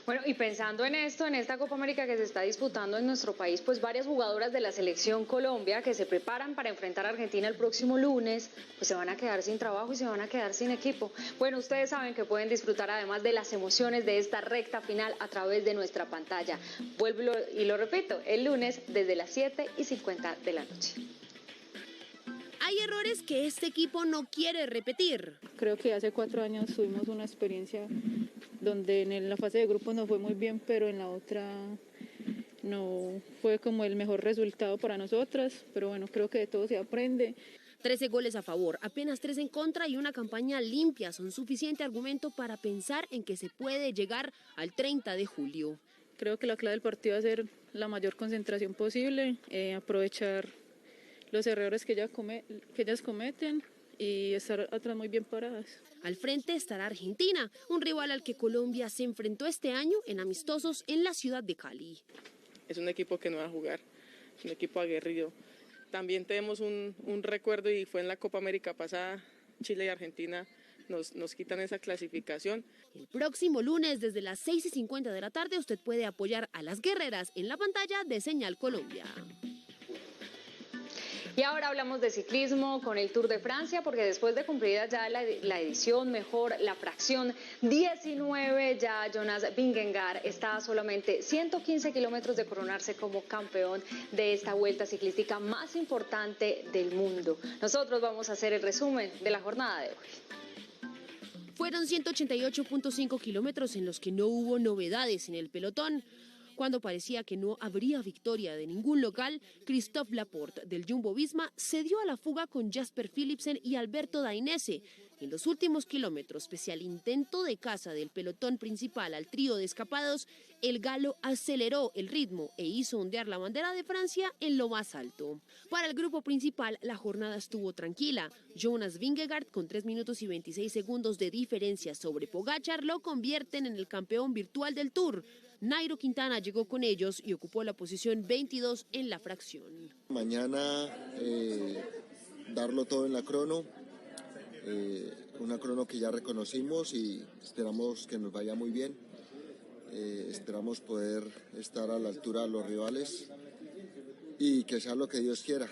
Bueno, y pensando en esto, en esta Copa América que se está disputando en nuestro país, pues varias jugadoras de la selección Colombia que se preparan para enfrentar a Argentina el próximo lunes, pues se van a quedar sin trabajo y se van a quedar sin equipo. Bueno, ustedes saben que pueden disfrutar además de las emociones de esta recta final a través de nuestra pantalla. Vuelvo y lo repito, el lunes desde las 7:50 de la noche. Hay errores que este equipo no quiere repetir. Creo que hace 4 años tuvimos una experiencia donde en la fase de grupos nos fue muy bien, pero en la otra no fue como el mejor resultado para nosotras. Pero bueno, creo que de todo se aprende. 13 goles a favor, apenas 3 en contra y una campaña limpia son suficiente argumento para pensar en que se puede llegar al 30 de julio. Creo que la clave del partido va a ser la mayor concentración posible, aprovechar los errores que ellas cometen y estar atrás muy bien paradas. Al frente estará Argentina, un rival al que Colombia se enfrentó este año en amistosos en la ciudad de Cali. Es un equipo que no va a jugar, es un equipo aguerrido. También tenemos un recuerdo y fue en la Copa América pasada, Chile y Argentina nos quitan esa clasificación. El próximo lunes desde las 6:50 de la tarde usted puede apoyar a las guerreras en la pantalla de Señal Colombia. Y ahora hablamos de ciclismo con el Tour de Francia, porque después de cumplida ya la edición, mejor la fracción 19, ya Jonas Vingegaard está a solamente 115 kilómetros de coronarse como campeón de esta vuelta ciclística más importante del mundo. Nosotros vamos a hacer el resumen de la jornada de hoy. Fueron 188.5 kilómetros en los que no hubo novedades en el pelotón. Cuando parecía que no habría victoria de ningún local, Christophe Laporte del Jumbo-Visma se dio a la fuga con Jasper Philipsen y Alberto Dainese. En los últimos kilómetros, pese al intento de caza del pelotón principal al trío de escapados, el galo aceleró el ritmo e hizo ondear la bandera de Francia en lo más alto. Para el grupo principal, la jornada estuvo tranquila. Jonas Vingegaard, con 3 minutos y 26 segundos de diferencia sobre Pogačar, lo convierten en el campeón virtual del Tour. Nairo Quintana llegó con ellos y ocupó la posición 22 en la fracción. Mañana darlo todo en la crono, una crono que ya reconocimos y esperamos que nos vaya muy bien. Esperamos poder estar a la altura de los rivales y que sea lo que Dios quiera.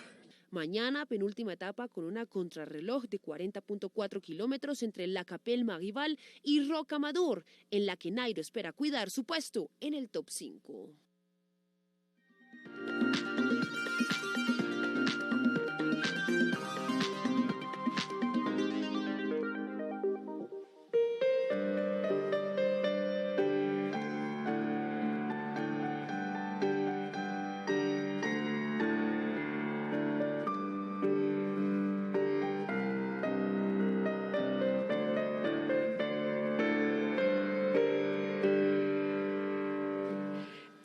Mañana, penúltima etapa con una contrarreloj de 40.4 kilómetros entre La Capelle-Marival y Rocamadour, en la que Nairo espera cuidar su puesto en el top 5.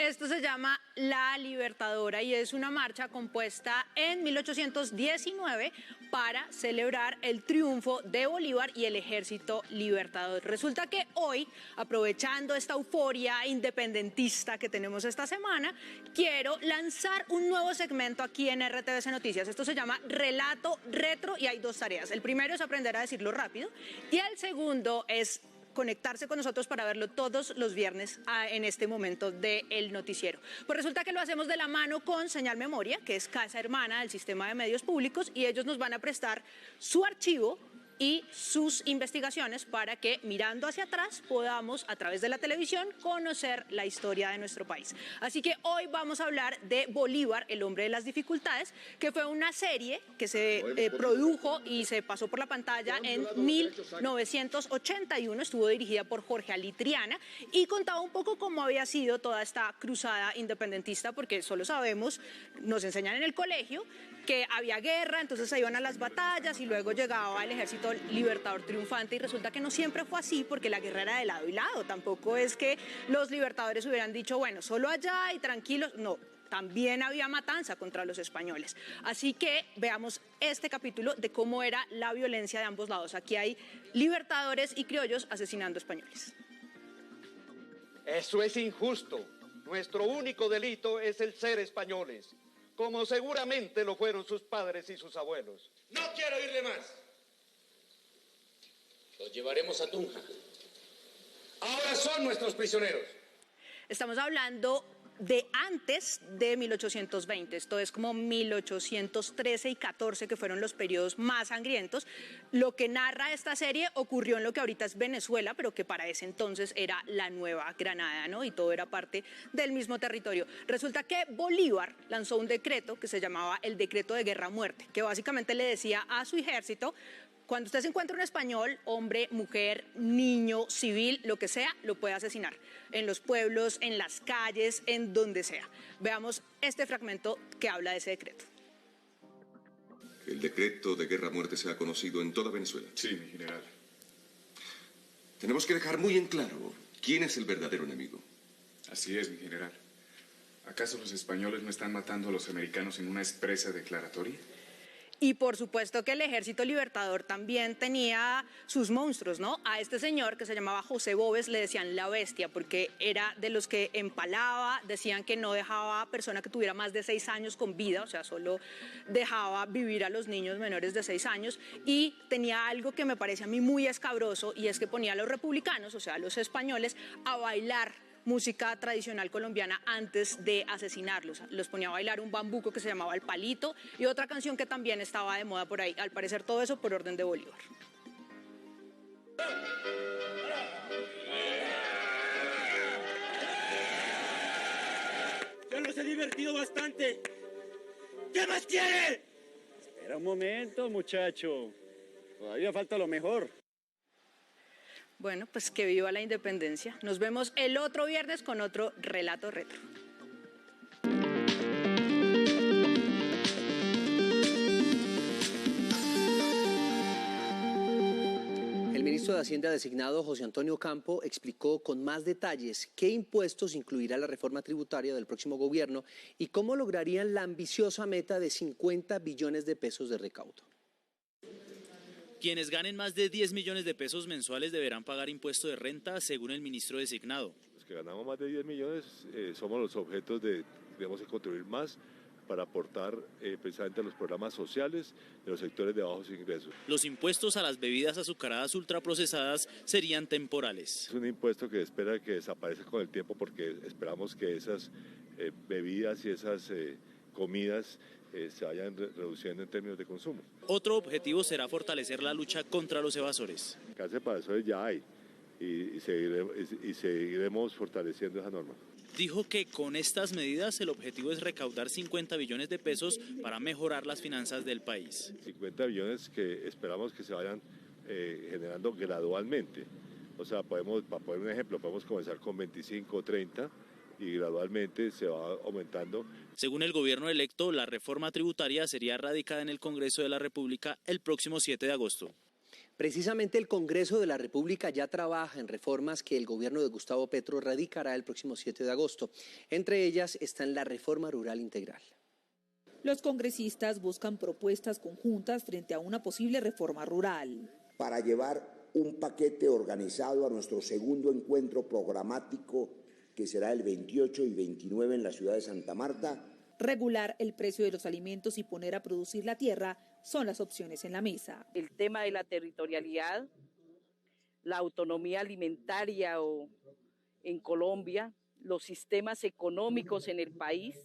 Esto se llama La Libertadora y es una marcha compuesta en 1819 para celebrar el triunfo de Bolívar y el Ejército Libertador. Resulta que hoy, aprovechando esta euforia independentista que tenemos esta semana, quiero lanzar un nuevo segmento aquí en RTVC Noticias. Esto se llama Relato Retro y hay 2 tareas. El primero es aprender a decirlo rápido y el segundo es conectarse con nosotros para verlo todos los viernes en este momento del noticiero. Pues resulta que lo hacemos de la mano con Señal Memoria, que es casa hermana del sistema de medios públicos, y ellos nos van a prestar su archivo y sus investigaciones para que, mirando hacia atrás, podamos, a través de la televisión, conocer la historia de nuestro país. Así que hoy vamos a hablar de Bolívar, el hombre de las dificultades, que fue una serie que se produjo y se pasó por la pantalla en 1981, estuvo dirigida por Jorge Ali Triana y contaba un poco cómo había sido toda esta cruzada independentista, porque solo sabemos, nos enseñan en el colegio, que había guerra, entonces se iban a las batallas y luego llegaba el Ejército Libertador triunfante, y resulta que no siempre fue así, porque la guerra era de lado y lado. Tampoco es que los libertadores hubieran dicho, bueno, solo allá y tranquilos. No, también había matanza contra los españoles. Así que veamos este capítulo de cómo era la violencia de ambos lados. Aquí hay libertadores y criollos asesinando españoles. Eso es injusto. Nuestro único delito es el ser españoles, como seguramente lo fueron sus padres y sus abuelos. No quiero oírle más. Los llevaremos a Tunja. Ahora son nuestros prisioneros. Estamos hablando de antes de 1820, esto es como 1813 y 14, que fueron los periodos más sangrientos. Lo que narra esta serie ocurrió en lo que ahorita es Venezuela, pero que para ese entonces era la Nueva Granada, ¿no? Y todo era parte del mismo territorio. Resulta que Bolívar lanzó un decreto que se llamaba el Decreto de Guerra Muerte, que básicamente le decía a su ejército: cuando usted se encuentra un español, hombre, mujer, niño, civil, lo que sea, lo puede asesinar. En los pueblos, en las calles, en donde sea. Veamos este fragmento que habla de ese decreto. El decreto de guerra muerte se ha conocido en toda Venezuela. Sí, mi general. Tenemos que dejar muy en claro quién es el verdadero enemigo. Así es, mi general. ¿Acaso los españoles no están matando a los americanos en una expresa declaratoria? Y por supuesto que el Ejército Libertador también tenía sus monstruos, ¿no? A este señor que se llamaba José Bóves le decían la bestia porque era de los que empalaba, decían que no dejaba a persona que tuviera más de 6 años con vida, o sea, solo dejaba vivir a los niños menores de 6 años, y tenía algo que me parece a mí muy escabroso, y es que ponía a los republicanos, o sea, a los españoles, a bailar música tradicional colombiana antes de asesinarlos. Los ponía a bailar un bambuco que se llamaba El Palito y otra canción que también estaba de moda por ahí. Al parecer todo eso por orden de Bolívar. Yo los he divertido bastante. ¿Qué más quiere? Espera un momento, muchacho. Todavía falta lo mejor. Bueno, pues que viva la independencia. Nos vemos el otro viernes con otro Relato Retro. El ministro de Hacienda designado, José Antonio Campo, explicó con más detalles qué impuestos incluirá la reforma tributaria del próximo gobierno y cómo lograrían la ambiciosa meta de 50 billones de pesos de recaudo. Quienes ganen más de 10 millones de pesos mensuales deberán pagar impuesto de renta, según el ministro designado. Los que ganamos más de 10 millones somos los objetos de, digamos, contribuir más para aportar precisamente a los programas sociales de los sectores de bajos ingresos. Los impuestos a las bebidas azucaradas ultraprocesadas serían temporales. Es un impuesto que espera que desaparezca con el tiempo porque esperamos que esas bebidas y esas comidas se vayan reduciendo en términos de consumo. Otro objetivo será fortalecer la lucha contra los evasores. Cárcel para evasores ya hay y seguiremos fortaleciendo esa norma. Dijo que con estas medidas el objetivo es recaudar 50 billones de pesos para mejorar las finanzas del país. 50 billones que esperamos que se vayan generando gradualmente. O sea, para poner un ejemplo, podemos comenzar con 25 o 30 y gradualmente se va aumentando. Según el gobierno electo, la reforma tributaria sería radicada en el Congreso de la República el próximo 7 de agosto. Precisamente el Congreso de la República ya trabaja en reformas que el gobierno de Gustavo Petro radicará el próximo 7 de agosto. Entre ellas están la reforma rural integral. Los congresistas buscan propuestas conjuntas frente a una posible reforma rural. Para llevar un paquete organizado a nuestro segundo encuentro programático, que será el 28 y 29 en la ciudad de Santa Marta. Regular el precio de los alimentos y poner a producir la tierra son las opciones en la mesa. El tema de la territorialidad, la autonomía alimentaria en Colombia, los sistemas económicos en el país.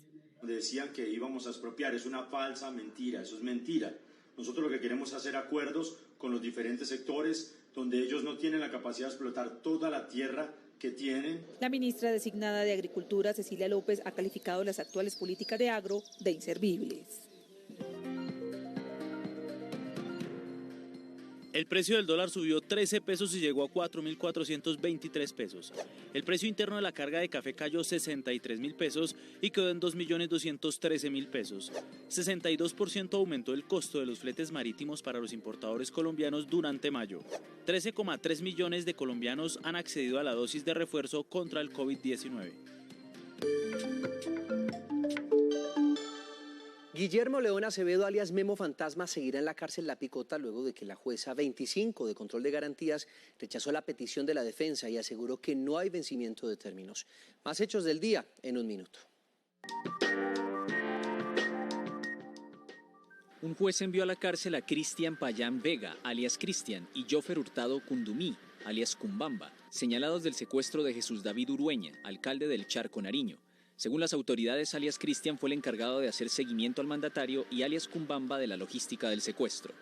Decían que íbamos a expropiar, es una falsa mentira, eso es mentira. Nosotros lo que queremos es hacer acuerdos con los diferentes sectores donde ellos no tienen la capacidad de explotar toda la tierra que tienen. La ministra designada de Agricultura, Cecilia López, ha calificado las actuales políticas de agro de inservibles. El precio del dólar subió 13 pesos y llegó a 4.423 pesos. El precio interno de la carga de café cayó 63.000 pesos y quedó en 2.213.000 pesos. 62% aumentó el costo de los fletes marítimos para los importadores colombianos durante mayo. 13,3 millones de colombianos han accedido a la dosis de refuerzo contra el COVID-19. Guillermo León Acevedo, alias Memo Fantasma, seguirá en la cárcel La Picota luego de que la jueza 25 de control de garantías rechazó la petición de la defensa y aseguró que no hay vencimiento de términos. Más hechos del día en un minuto. Un juez envió a la cárcel a Cristian Payán Vega, alias Cristian, y Jofer Hurtado Cundumí, alias Cumbamba, señalados del secuestro de Jesús David Urueña, alcalde del Charco, Nariño. Según las autoridades, alias Cristian fue el encargado de hacer seguimiento al mandatario y alias Cumbamba de la logística del secuestro.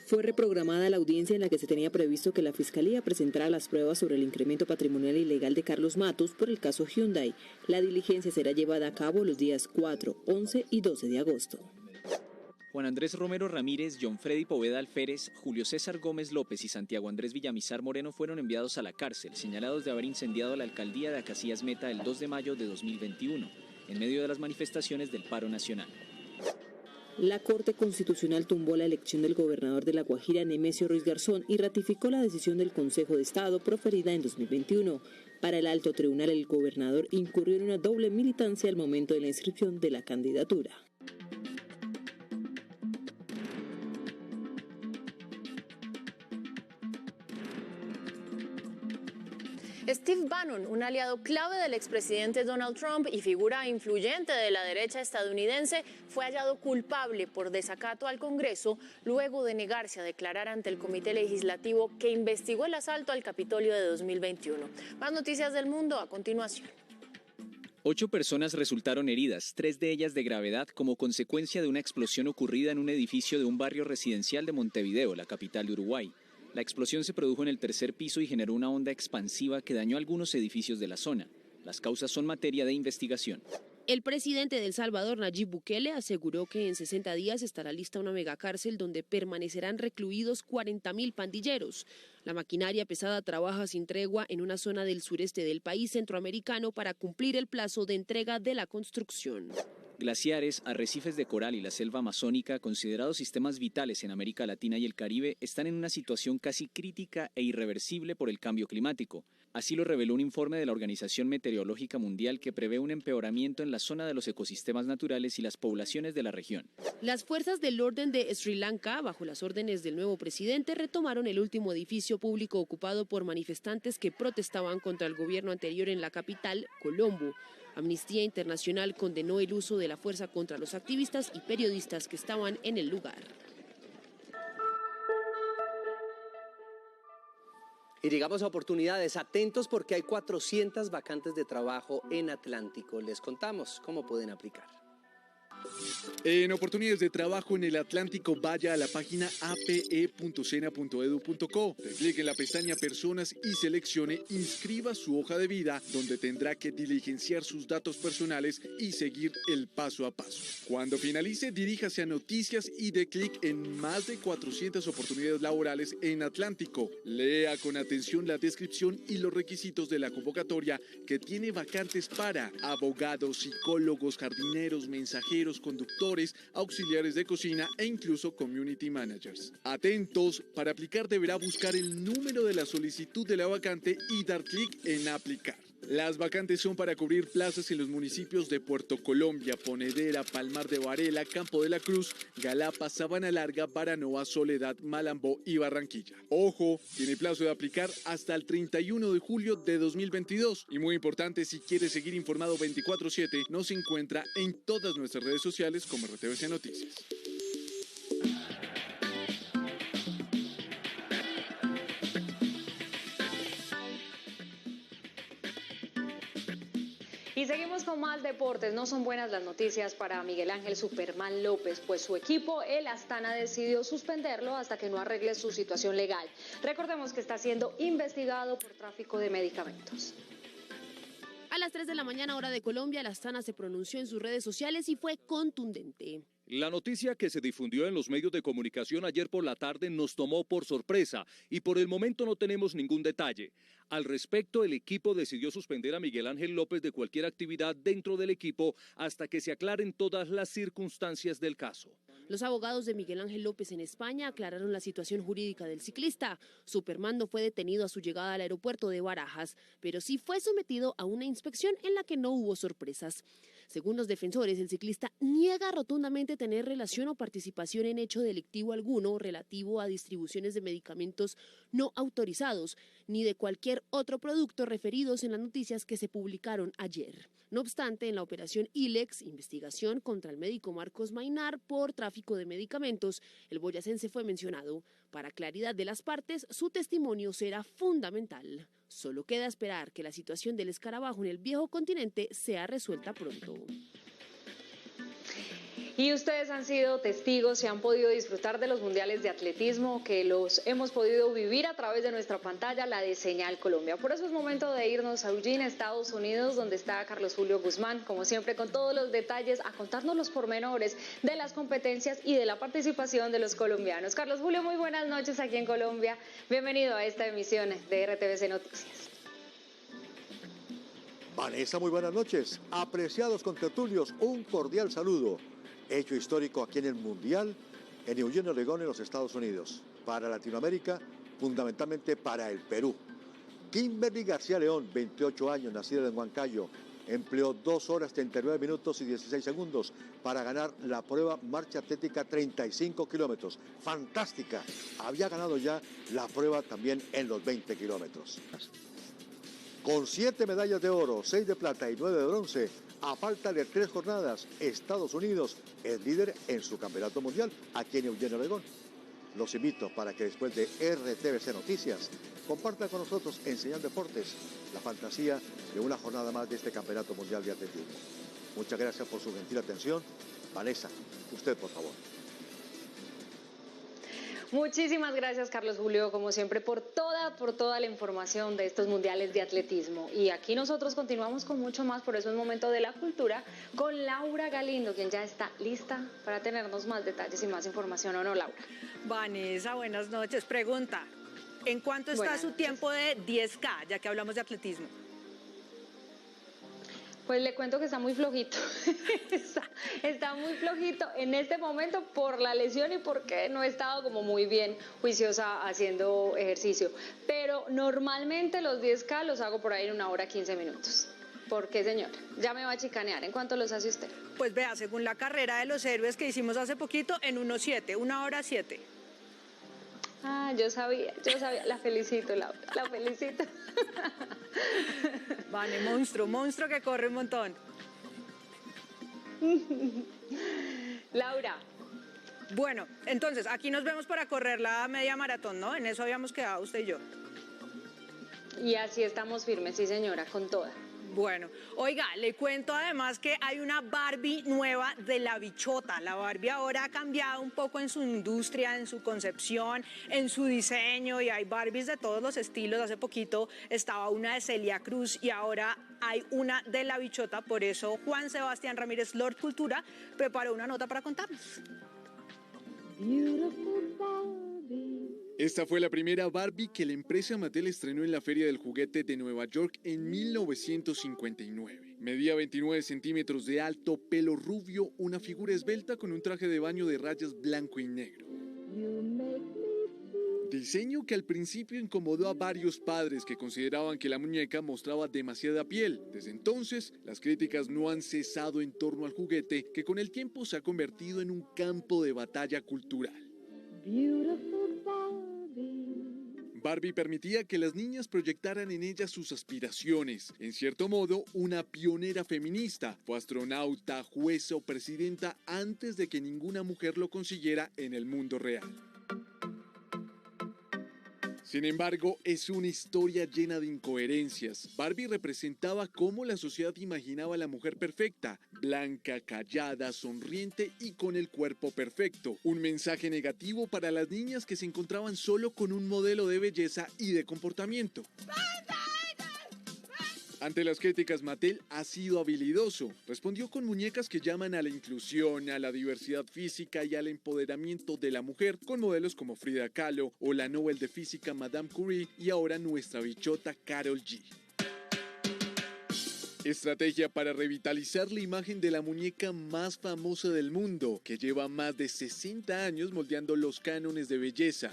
Fue reprogramada la audiencia en la que se tenía previsto que la Fiscalía presentara las pruebas sobre el incremento patrimonial ilegal de Carlos Matos por el caso Hyundai. La diligencia será llevada a cabo los días 4, 11 y 12 de agosto. Juan Andrés Romero Ramírez, John Freddy Poveda Alférez, Julio César Gómez López y Santiago Andrés Villamizar Moreno fueron enviados a la cárcel, señalados de haber incendiado la alcaldía de Acacías Meta el 2 de mayo de 2021, en medio de las manifestaciones del paro nacional. La Corte Constitucional tumbó la elección del gobernador de La Guajira, Nemesio Ruiz Garzón, y ratificó la decisión del Consejo de Estado proferida en 2021. Para el alto tribunal, el gobernador incurrió en una doble militancia al momento de la inscripción de la candidatura. Steve Bannon, un aliado clave del expresidente Donald Trump y figura influyente de la derecha estadounidense, fue hallado culpable por desacato al Congreso luego de negarse a declarar ante el Comité Legislativo que investigó el asalto al Capitolio de 2021. Más noticias del mundo a continuación. 8 personas resultaron heridas, 3 de ellas de gravedad, como consecuencia de una explosión ocurrida en un edificio de un barrio residencial de Montevideo, la capital de Uruguay. La explosión se produjo en el tercer piso y generó una onda expansiva que dañó algunos edificios de la zona. Las causas son materia de investigación. El presidente de El Salvador, Nayib Bukele, aseguró que en 60 días estará lista una megacárcel donde permanecerán recluidos 40.000 pandilleros. La maquinaria pesada trabaja sin tregua en una zona del sureste del país centroamericano para cumplir el plazo de entrega de la construcción. Glaciares, arrecifes de coral y la selva amazónica, considerados sistemas vitales en América Latina y el Caribe, están en una situación casi crítica e irreversible por el cambio climático. Así lo reveló un informe de la Organización Meteorológica Mundial que prevé un empeoramiento en la zona de los ecosistemas naturales y las poblaciones de la región. Las fuerzas del orden de Sri Lanka, bajo las órdenes del nuevo presidente, retomaron el último edificio público ocupado por manifestantes que protestaban contra el gobierno anterior en la capital, Colombo. Amnistía Internacional condenó el uso de la fuerza contra los activistas y periodistas que estaban en el lugar. Y llegamos a oportunidades. Atentos porque hay 400 vacantes de trabajo en Atlántico. Les contamos cómo pueden aplicar. En oportunidades de trabajo en el Atlántico, vaya a la página ape.sena.edu.co, dé clic en la pestaña Personas y seleccione Inscriba su hoja de vida, donde tendrá que diligenciar sus datos personales y seguir el paso a paso. Cuando finalice, diríjase a Noticias y dé clic en más de 400 oportunidades laborales en Atlántico. Lea con atención la descripción y los requisitos de la convocatoria, que tiene vacantes para abogados, psicólogos, jardineros, mensajeros, conductores, auxiliares de cocina e incluso community managers. Atentos, para aplicar deberá buscar el número de la solicitud de la vacante y dar clic en aplicar. Las vacantes son para cubrir plazas en los municipios de Puerto Colombia, Ponedera, Palmar de Varela, Campo de la Cruz, Galapa, Sabana Larga, Baranova, Soledad, Malambó y Barranquilla. Ojo, tiene plazo de aplicar hasta el 31 de julio de 2022. Y muy importante, si quiere seguir informado 24/7, nos encuentra en todas nuestras redes sociales como RTVC Noticias. Y seguimos con más deportes. No son buenas las noticias para Miguel Ángel Superman López, pues su equipo, el Astana, decidió suspenderlo hasta que no arregle su situación legal. Recordemos que está siendo investigado por tráfico de medicamentos. A las 3 de la mañana, hora de Colombia, el Astana se pronunció en sus redes sociales y fue contundente. La noticia que se difundió en los medios de comunicación ayer por la tarde nos tomó por sorpresa y por el momento no tenemos ningún detalle. Al respecto, el equipo decidió suspender a Miguel Ángel López de cualquier actividad dentro del equipo hasta que se aclaren todas las circunstancias del caso. Los abogados de Miguel Ángel López en España aclararon la situación jurídica del ciclista. Superman no fue detenido a su llegada al aeropuerto de Barajas, pero sí fue sometido a una inspección en la que no hubo sorpresas. Según los defensores, el ciclista niega rotundamente tener relación o participación en hecho delictivo alguno relativo a distribuciones de medicamentos no autorizados, ni de cualquier otro producto referidos en las noticias que se publicaron ayer. No obstante, en la operación ILEX, investigación contra el médico Marcos Mainar por tráfico de medicamentos, el boyacense fue mencionado. Para claridad de las partes, su testimonio será fundamental. Solo queda esperar que la situación del escarabajo en el viejo continente sea resuelta pronto. Y ustedes han sido testigos y han podido disfrutar de los mundiales de atletismo que los hemos podido vivir a través de nuestra pantalla, la de Señal Colombia. Por eso es momento de irnos a Eugene, Estados Unidos, donde está Carlos Julio Guzmán, como siempre con todos los detalles, a contarnos los pormenores de las competencias y de la participación de los colombianos. Carlos Julio, muy buenas noches aquí en Colombia. Bienvenido a esta emisión de RTVC Noticias. Vanessa, muy buenas noches. Apreciados contertulios, un cordial saludo. Hecho histórico aquí en el Mundial, en Eugene, Oregón, en los Estados Unidos. Para Latinoamérica, fundamentalmente para el Perú. Kimberly García León, 28 años, nacida en Huancayo, empleó 2 horas, 39 minutos y 16 segundos para ganar la prueba marcha atlética 35 kilómetros. Fantástica. Había ganado ya la prueba también en los 20 kilómetros. Con 7 medallas de oro, 6 de plata y 9 de bronce, a falta de 3 jornadas, Estados Unidos es líder en su campeonato mundial aquí en Eugene, Oregón. Los invito para que después de RTVC Noticias compartan con nosotros en Señal Deportes la fantasía de una jornada más de este campeonato mundial de atletismo. Muchas gracias por su gentil atención. Vanessa, usted por favor. Muchísimas gracias, Carlos Julio, como siempre, por toda la información de estos mundiales de atletismo. Y aquí nosotros continuamos con mucho más, por eso es momento de la cultura, con Laura Galindo, quien ya está lista para tenernos más detalles y más información, ¿o no, Laura? Vanessa, buenas noches. Pregunta, ¿en cuánto está su tiempo de 10K, ya que hablamos de atletismo? Pues le cuento que está muy flojito, está muy flojito en este momento por la lesión y porque no he estado como muy bien juiciosa haciendo ejercicio. Pero normalmente los 10K los hago por ahí en 1 hora 15 minutos. ¿Por qué, señora? Ya me va a chicanear. ¿En cuánto los hace usted? Pues vea, según la carrera de los héroes que hicimos hace poquito, en 1:07, 1 hora 7. Ah, yo sabía, la felicito, Laura, la felicito. Vale, monstruo que corre un montón. Laura. Bueno, entonces, aquí nos vemos para correr la media maratón, ¿no? En eso habíamos quedado usted y yo. Y así estamos firmes, sí, señora, con toda. Bueno, oiga, le cuento además que hay una Barbie nueva de la bichota. La Barbie ahora ha cambiado un poco en su industria, en su concepción, en su diseño, y hay Barbies de todos los estilos. Hace poquito estaba una de Celia Cruz y ahora hay una de la bichota. Por eso Juan Sebastián Ramírez, Lord Cultura, preparó una nota para contarnos. Esta fue la primera Barbie que la empresa Mattel estrenó en la Feria del Juguete de Nueva York en 1959. Medía 29 centímetros de alto, pelo rubio, una figura esbelta con un traje de baño de rayas blanco y negro. Diseño que al principio incomodó a varios padres que consideraban que la muñeca mostraba demasiada piel. Desde entonces, las críticas no han cesado en torno al juguete, que con el tiempo se ha convertido en un campo de batalla cultural. Barbie permitía que las niñas proyectaran en ella sus aspiraciones. En cierto modo, una pionera feminista. Fue astronauta, jueza o presidenta antes de que ninguna mujer lo consiguiera en el mundo real. Sin embargo, es una historia llena de incoherencias. Barbie representaba cómo la sociedad imaginaba a la mujer perfecta, blanca, callada, sonriente y con el cuerpo perfecto. Un mensaje negativo para las niñas que se encontraban solo con un modelo de belleza y de comportamiento. Ante las críticas, Mattel ha sido habilidoso. Respondió con muñecas que llaman a la inclusión, a la diversidad física y al empoderamiento de la mujer, con modelos como Frida Kahlo o la Nobel de Física Madame Curie y ahora nuestra bichota Karol G. Estrategia para revitalizar la imagen de la muñeca más famosa del mundo, que lleva más de 60 años moldeando los cánones de belleza.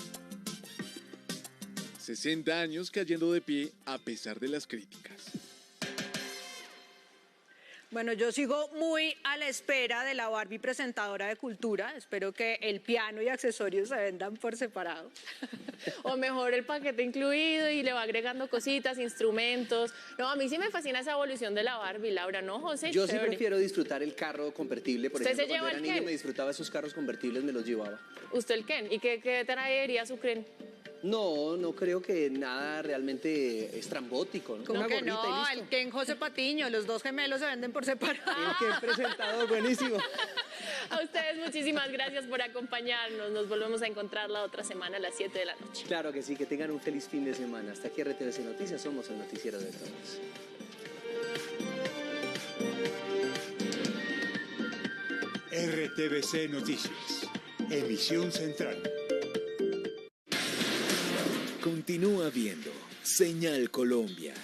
60 años cayendo de pie a pesar de las críticas. Bueno, yo sigo muy a la espera de la Barbie presentadora de cultura. Espero que el piano y accesorios se vendan por separado. O mejor el paquete incluido y le va agregando cositas, instrumentos. No, a mí sí me fascina esa evolución de la Barbie, Laura, ¿no, José? Yo sí prefiero disfrutar el carro convertible. Por ¿Usted ejemplo, se lleva cuando el era niño Ken? me disfrutaba esos carros convertibles, me los llevaba. ¿Usted el Ken? ¿Y qué traería su Ken? No, no creo que nada realmente estrambótico, ¿no? ¿Cómo Una que gorrita y no? listo. El Ken José Patiño, los dos gemelos se venden por separado. El Ken presentador, buenísimo. A ustedes muchísimas gracias por acompañarnos. Nos volvemos a encontrar la otra semana a las 7 de la noche. Claro que sí, que tengan un feliz fin de semana. Hasta aquí RTVC Noticias, somos el noticiero de todos. RTVC Noticias, emisión central. Continúa viendo Señal Colombia.